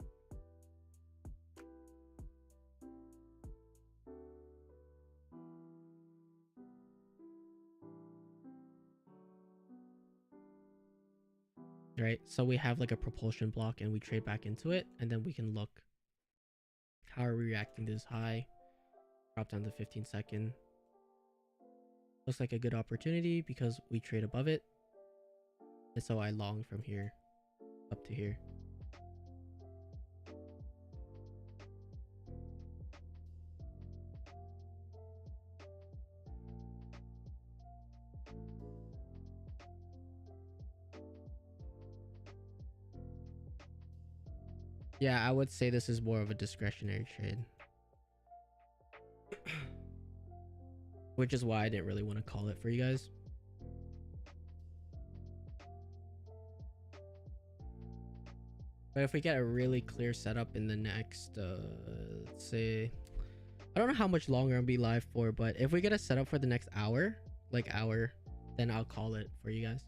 Right, so we have like a propulsion block and we trade back into it, and then we can look how are we reacting to this high, drop down to 15-second. Looks like a good opportunity because we trade above it, and so I long from here up to here. Yeah, I would say this is more of a discretionary trade. Which is why I didn't really want to call it for you guys. But if we get a really clear setup in the next, let's say, I don't know how much longer I'll be live for, but if we get a setup for the next hour, then I'll call it for you guys.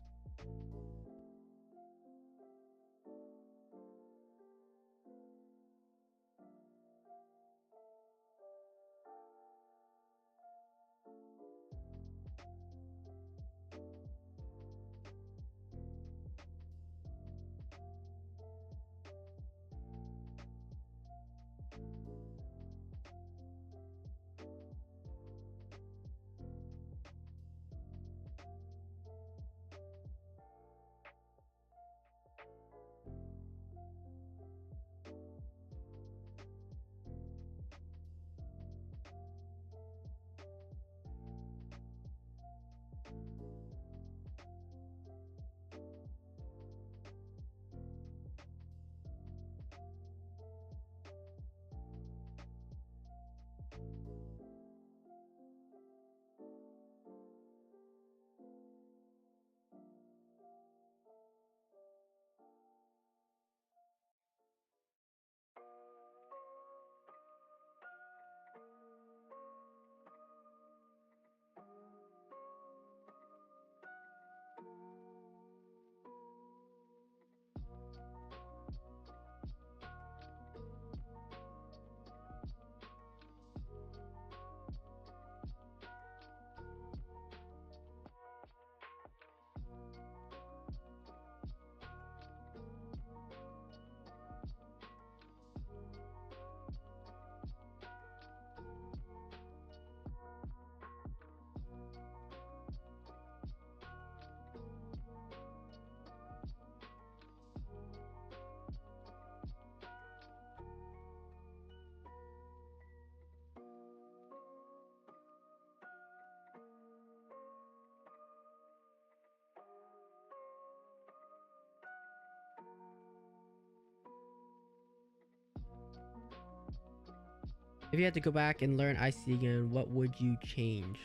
If you had to go back and learn ICT again, what would you change?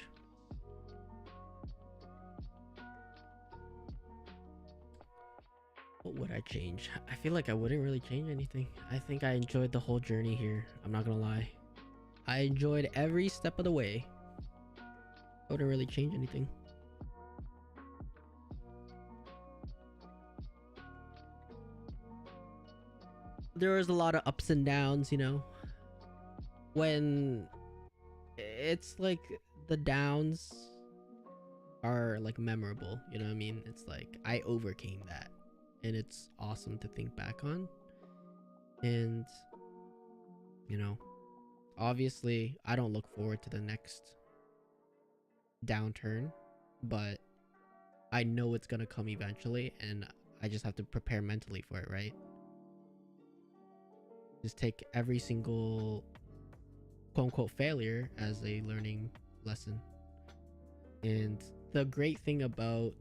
What would I change? I feel like I wouldn't really change anything. I think I enjoyed the whole journey here. I'm not gonna lie. I enjoyed every step of the way. I wouldn't really change anything. There was a lot of ups and downs, you know. When it's like the downs are like memorable, you know what I mean? It's like I overcame that, and it's awesome to think back on. And you know, obviously I don't look forward to the next downturn, but I know it's gonna come eventually, and I just have to prepare mentally for it, right? Just take every single quote unquote failure as a learning lesson. And the great thing about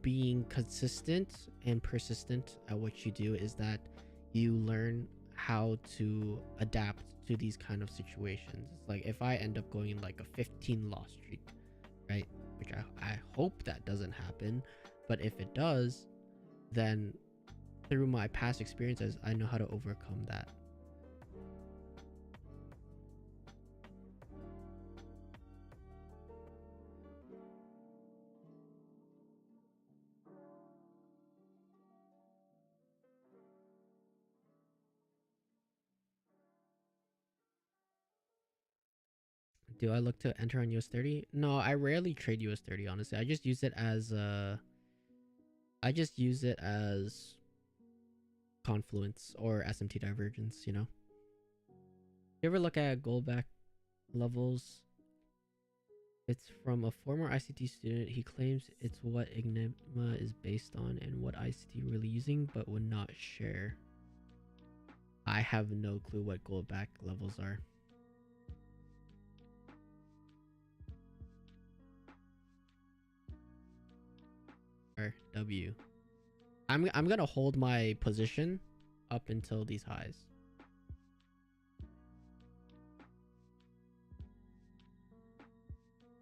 being consistent and persistent at what you do is that you learn how to adapt to these kind of situations. It's like if I end up going in like a 15 loss streak, right? Which I hope that doesn't happen, but if it does, then through my past experiences, I know how to overcome that. Do I look to enter on US 30? No, I rarely trade US 30, honestly. I just use it as confluence or SMT divergence, you know? You ever look at gold back levels? It's from a former ICT student. He claims it's what Enigma is based on and what ICT really using, but would not share. I have no clue what gold back levels are. Or W. I'm gonna hold my position up until these highs.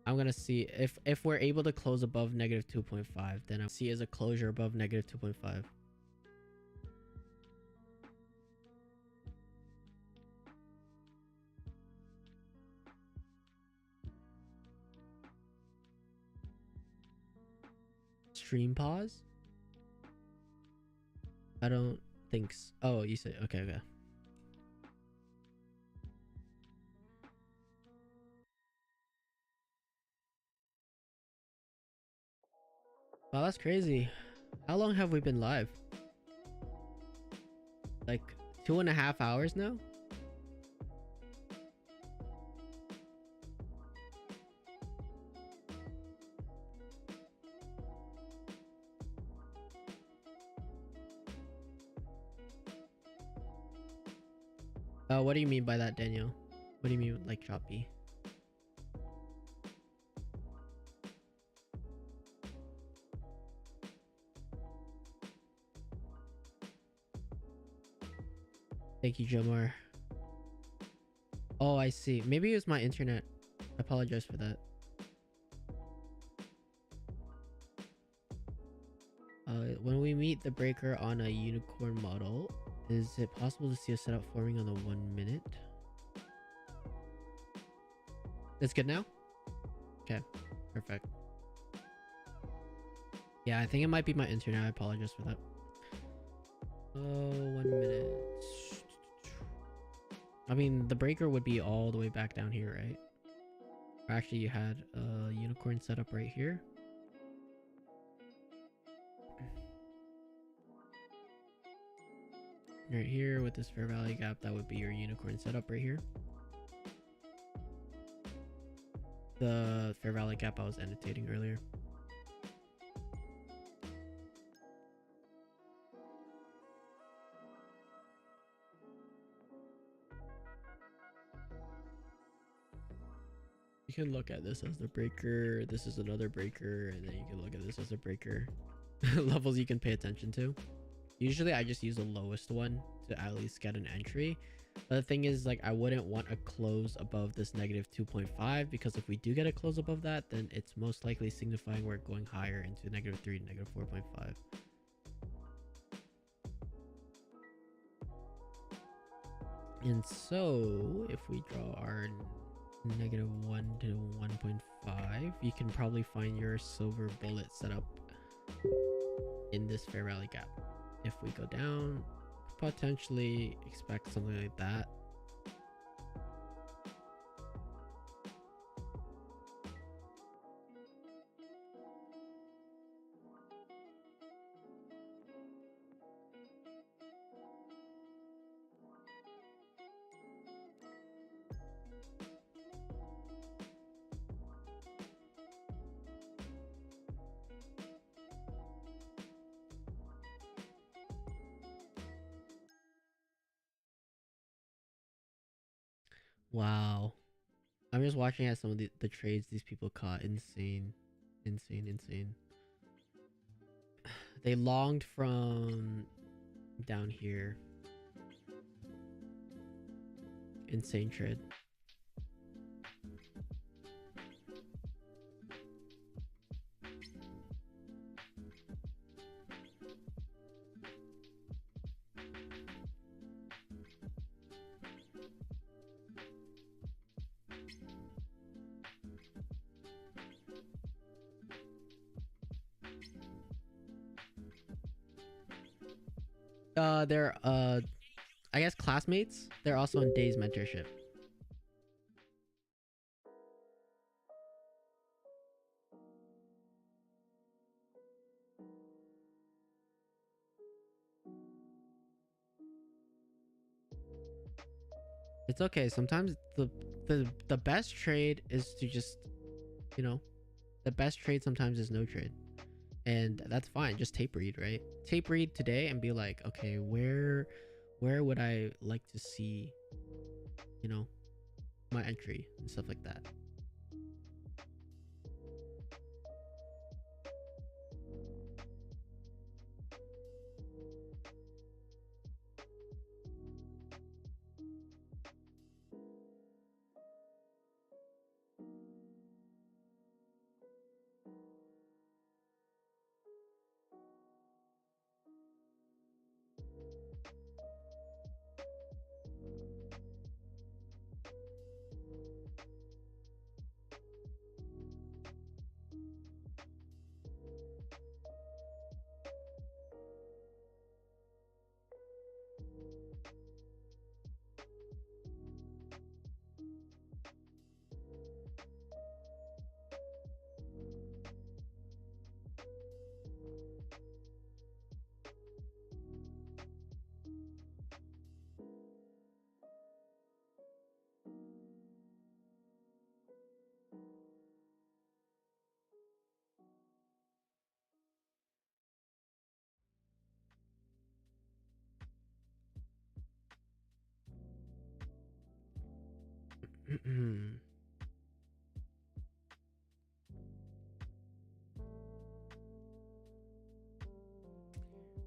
I'm gonna see if we're able to close above negative 2.5, then I'll see as a closure above negative 2.5. Stream pause? I don't think so. Oh, you said okay, okay. Wow, that's crazy. How long have we been live? Like 2.5 hours now? What do you mean by that, Daniel? What do you mean like choppy? Thank you, Jomar. Oh, I see. Maybe it was my internet. I apologize for that. When we meet the breaker on a unicorn model, is it possible to see a setup forming on the 1 minute? That's good now? Okay, perfect. Yeah, I think it might be my internet. I apologize for that. Oh, 1 minute. I mean, the breaker would be all the way back down here, right? Or actually, you had a unicorn setup right here. Right here with this fair value gap, that would be your unicorn setup right here. The fair value gap I was annotating earlier. You can look at this as the breaker. This is another breaker, and then you can look at this as a breaker. Levels you can pay attention to. Usually I just use the lowest one to at least get an entry. But the thing is, like, I wouldn't want a close above this negative 2.5, because if we do get a close above that, then it's most likely signifying we're going higher into negative 3 to negative 4.5. And so if we draw our negative 1 to 1.5, you can probably find your silver bullet setup in this fair value gap. If we go down, potentially expect something like that. Wow. I'm just watching at some of the trades these people caught. Insane. Insane, insane. They longed from down here. Insane trade. They're I guess classmates. They're also in Day's mentorship. It's okay. Sometimes the best trade is to just, you know, the best trade sometimes is no trade. And that's fine. Just tape read, right? Tape read today and be like, okay, where would I like to see, you know, my entry and stuff like that.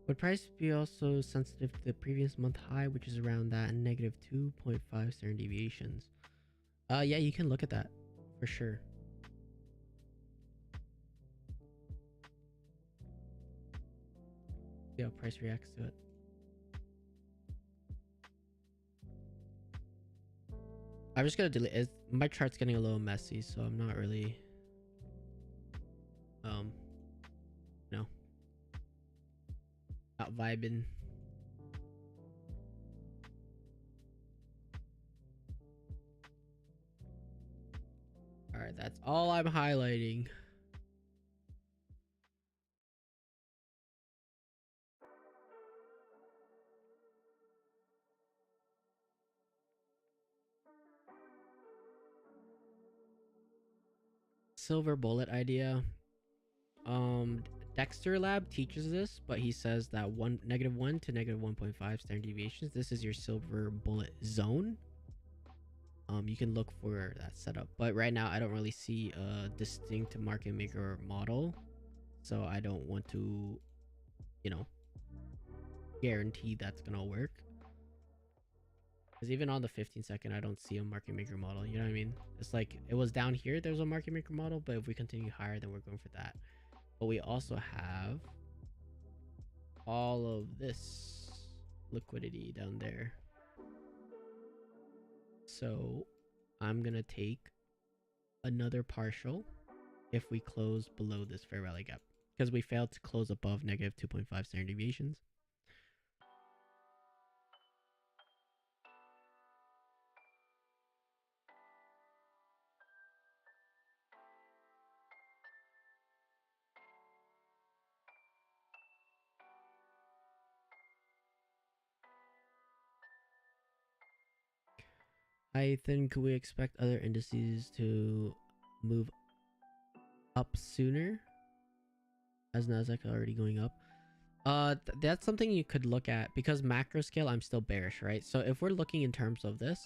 Would price be also sensitive to the previous month high, which is around that and negative 2.5 standard deviations? Yeah, you can look at that for sure. See how price reacts to it. I'm just gonna delete it. My chart's getting a little messy, so I'm not really um you know, out vibing. Alright, that's all I'm highlighting. Silver bullet idea. Um, Dexter Lab teaches this, but he says that -1 to -1.5 standard deviations. This is your silver bullet zone. You can look for that setup, but right now I don't really see a distinct market maker model, so I don't want to, you know, guarantee that's gonna work. Because even on the 15-second, I don't see a market maker model. You know what I mean? It's like it was down here. There's a market maker model, but if we continue higher, then we're going for that. But we also have all of this liquidity down there. So I'm gonna take another partial if we close below this fair value gap, because we failed to close above -2.5 standard deviations. I think we expect other indices to move up sooner, as Nasdaq already going up. That's something you could look at, because macro scale I'm still bearish, right? So if we're looking in terms of this,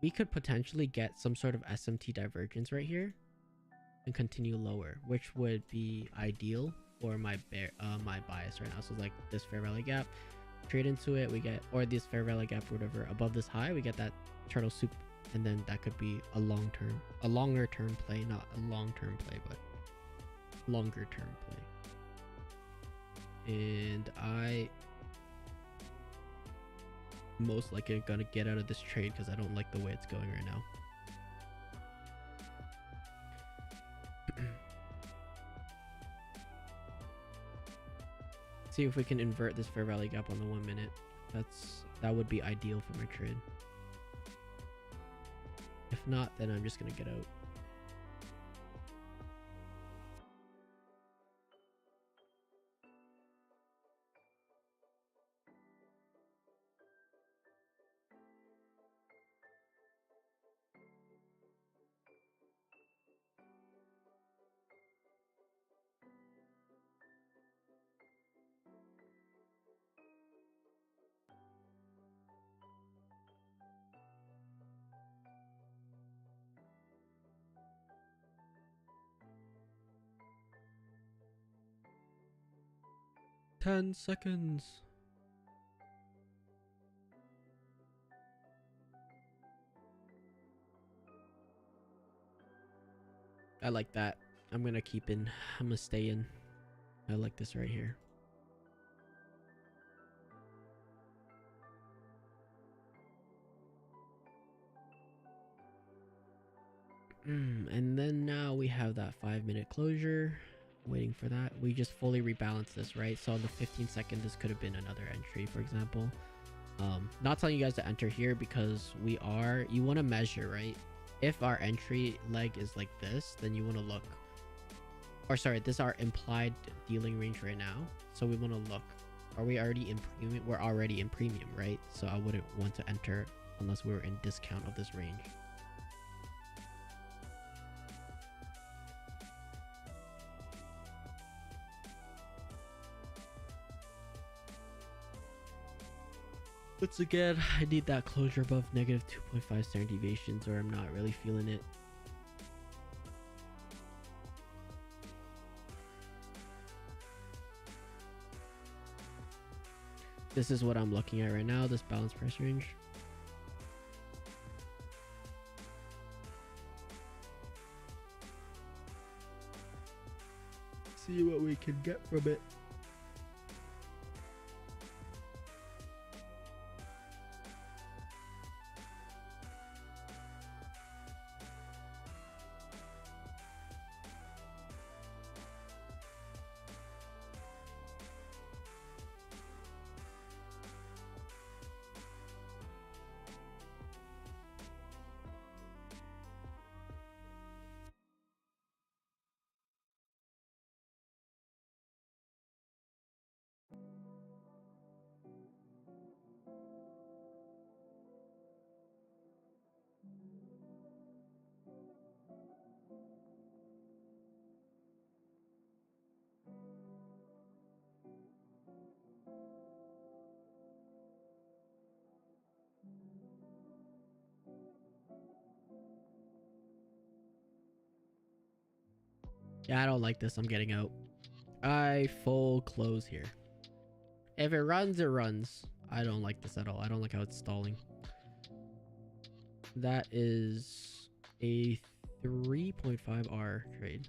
we could potentially get some sort of SMT divergence right here and continue lower, which would be ideal for my my bias right now. So like this fair value gap, trade into it, we get, or this fair value gap or whatever above this high, we get that turtle soup, and then that could be a longer term play, not a long term play, but longer term play. And I most likely gonna get out of this trade because I don't like the way it's going right now. See if we can invert this fair value gap on the 1 minute. That would be ideal for my trade. If not, then I'm just gonna get out. 10 seconds. I like that. I'm gonna keep in. I'm gonna stay in. I like this right here. And then now we have that 5-minute closure. Waiting for that. We just fully rebalance this, right? So on the 15-second, this could have been another entry, for example. Not telling you guys to enter here because you want to measure, right? If our entry leg is like this, then you want to look, or sorry, this is our implied dealing range right now. So we want to look, are we already in premium? We're already in premium, right? So I wouldn't want to enter unless we were in discount of this range. Once again, I need that closure above negative 2.5 standard deviations or I'm not really feeling it. This is what I'm looking at right now, this balance price range. See what we can get from it. Yeah, I don't like this. I'm getting out. I full close here. If it runs, it runs. I don't like this at all. I don't like how it's stalling. That is a 3.5R trade.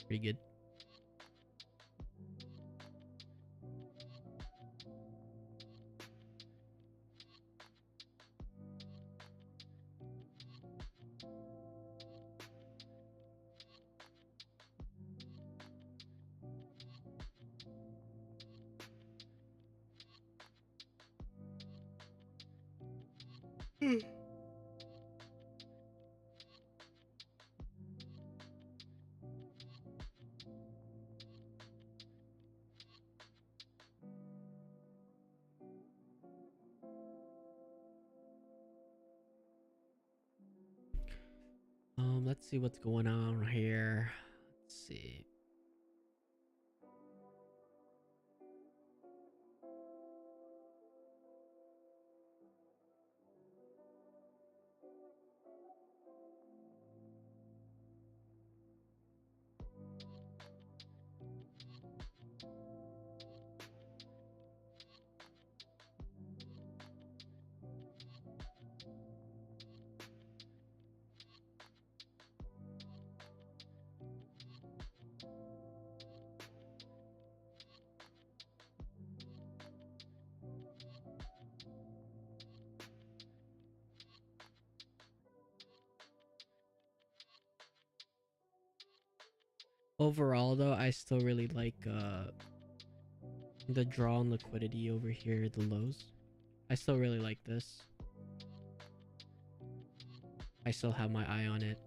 Pretty good. Let's see what's going on here. Let's see. Overall though, I still really like the draw on liquidity over here, the lows. I still really like this. I still have my eye on it.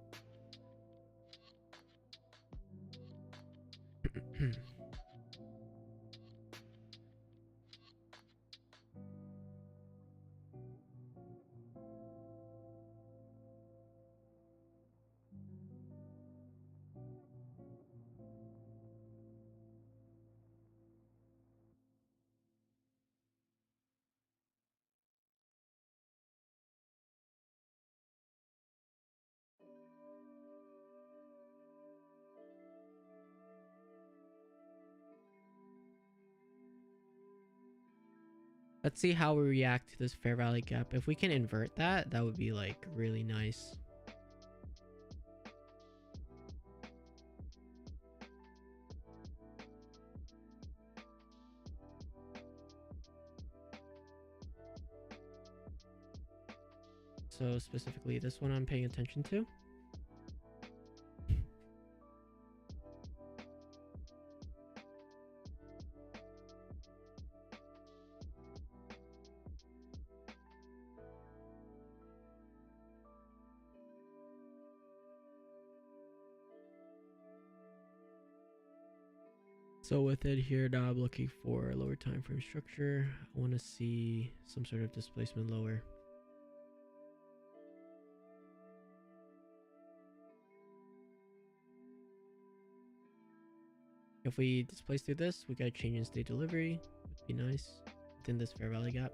Let's see how we react to this fair value gap. If we can invert that, that would be like really nice. So specifically this one I'm paying attention to. So within here now I'm looking for a lower time frame structure. I want to see some sort of displacement lower. If we displace through this, we got a change in state delivery. Would be nice within this fair value gap.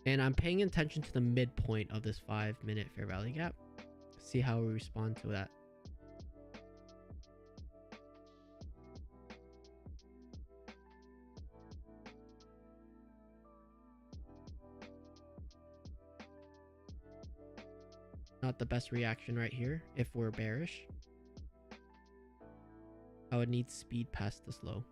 And I'm paying attention to the midpoint of this 5-minute fair value gap. See how we respond to that. Not the best reaction right here if we're bearish. I would need speed past this low.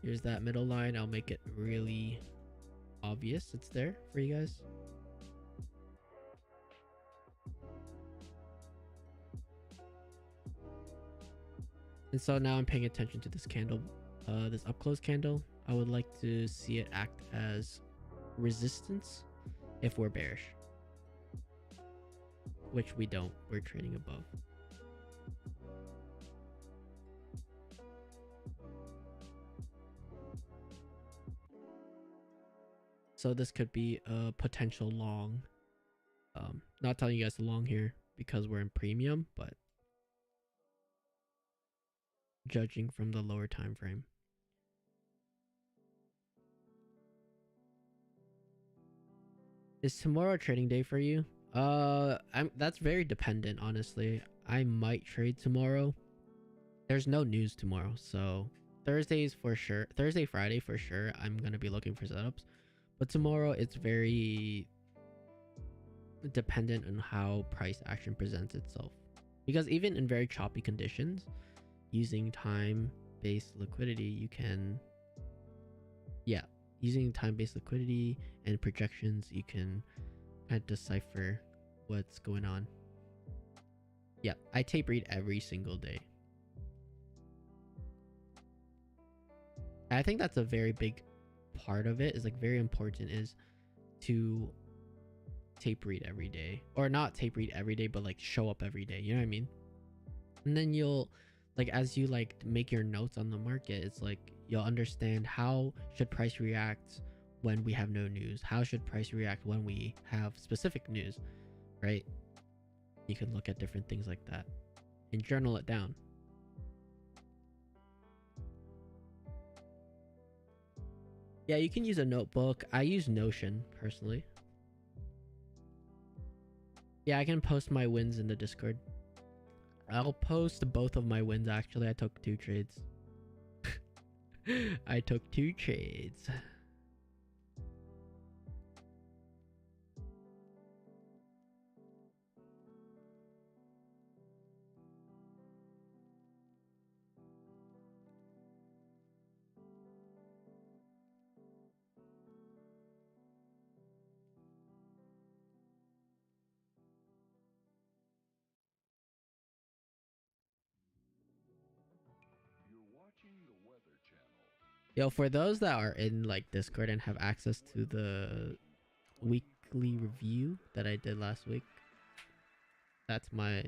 Here's that middle line. I'll make it really obvious it's there for you guys. And so now I'm paying attention to this candle, this up close candle. I would like to see it act as resistance if we're bearish, which we don't. We're trading above. So this could be a potential long. Not telling you guys the long here because we're in premium, but judging from the lower time frame. Is tomorrow a trading day for you? That's very dependent, honestly. I might trade tomorrow. There's no news tomorrow, so Thursdays for sure. Thursday, Friday for sure. I'm gonna be looking for setups, but tomorrow it's very dependent on how price action presents itself. Because even in very choppy conditions, using time-based liquidity, you can, using time-based liquidity and projections, you can kind of decipher what's going on. Yeah, I tape read every single day. I think that's a very big part of it, is like very important, is to tape read every day, or not tape read every day, but like show up every day, you know what I mean? And then you'll, like, as you like make your notes on the market, it's like you'll understand how should price react when we have no news, how should price react when we have specific news, right? You can look at different things like that and journal it down. Yeah, you can use a notebook. I use Notion personally. Yeah, I can post my wins in the Discord. I'll post both of my wins, actually. I took 2 trades. I took 2 trades. Yo, for those that are in like Discord and have access to the weekly review that I did last week, that's my,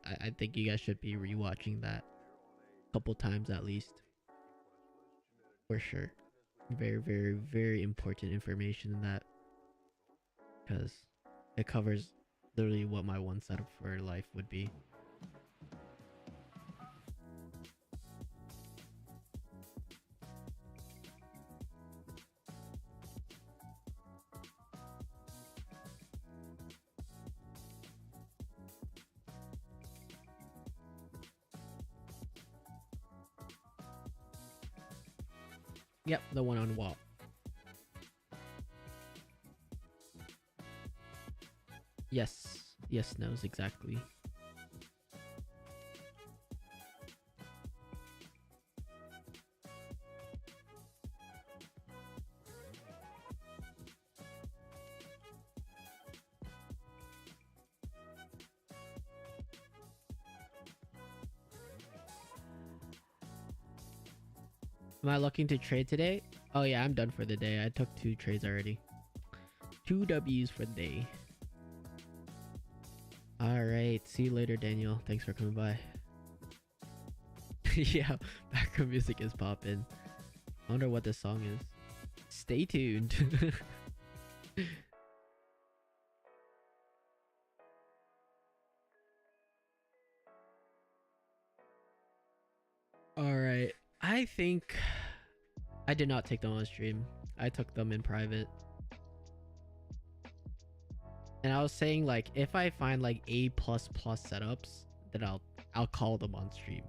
I think you guys should be rewatching that a couple times at least. for sure. Very, very, very important information in that, because it covers literally what my one setup for life would be. Yep, the one on wall. Yes. Yes, knows exactly. Am I looking to trade today? Oh yeah, I'm done for the day. I took 2 trades already. 2 W's for the day. Alright, see you later, Daniel. Thanks for coming by. Yeah, background music is popping. I wonder what this song is. Stay tuned. Alright, I think I did not take them on stream. I took them in private. And I was saying, like, if I find like A++ setups, then I'll call them on stream.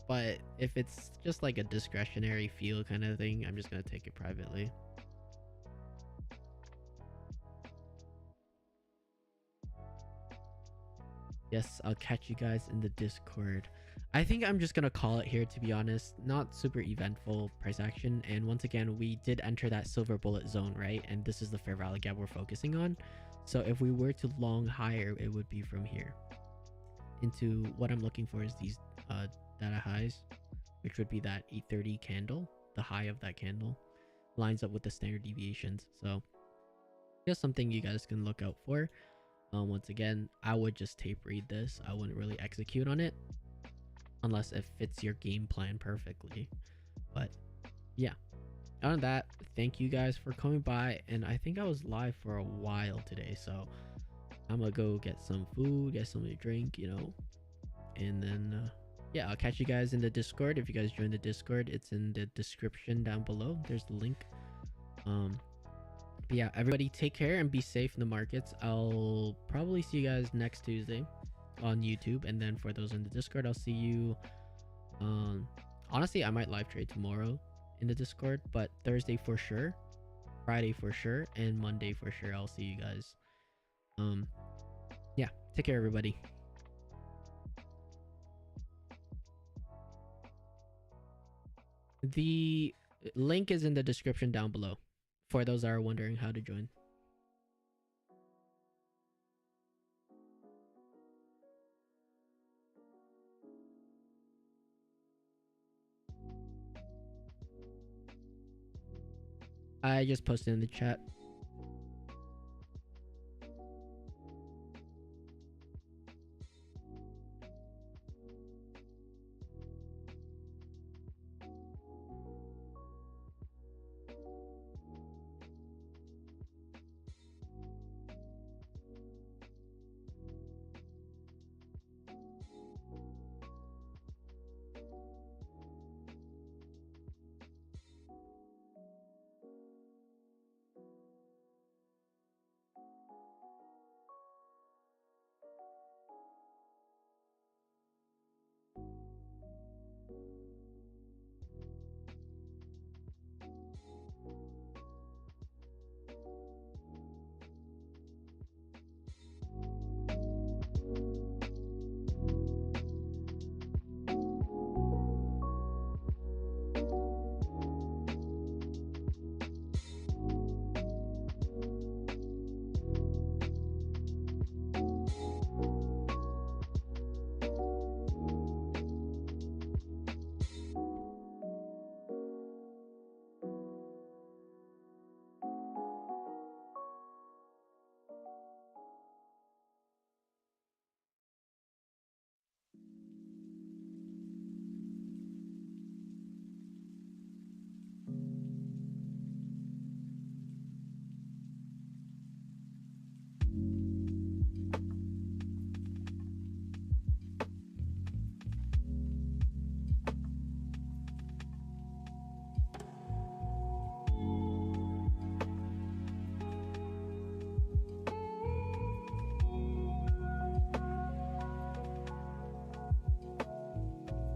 But if it's just like a discretionary feel kind of thing, I'm just gonna take it privately. Yes, I'll catch you guys in the Discord. I think I'm just gonna call it here, to be honest. Not super eventful price action. And once again, we did enter that silver bullet zone, right? And this is the fair value gap we're focusing on. So if we were to long higher, it would be from here into what I'm looking for is these data highs, which would be that 830 candle. The high of that candle lines up with the standard deviations. So just something you guys can look out for. Once again, I would just tape read this. I wouldn't really execute on it unless it fits your game plan perfectly. But yeah, on that, thank you guys for coming by. And I think I was live for a while today, so I'm gonna go get some food, get something to drink, you know, and then yeah, I'll catch you guys in the Discord. If you guys join the Discord, it's in the description down below. There's the link. But yeah, everybody take care and be safe in the markets. I'll probably see you guys next Tuesday on YouTube, and then for those in the Discord, I'll see you honestly, I might live trade tomorrow in the Discord, but Thursday for sure, Friday for sure, and Monday for sure I'll see you guys. Yeah, take care everybody. The link is in the description down below for those that are wondering how to join. I just posted in the chat.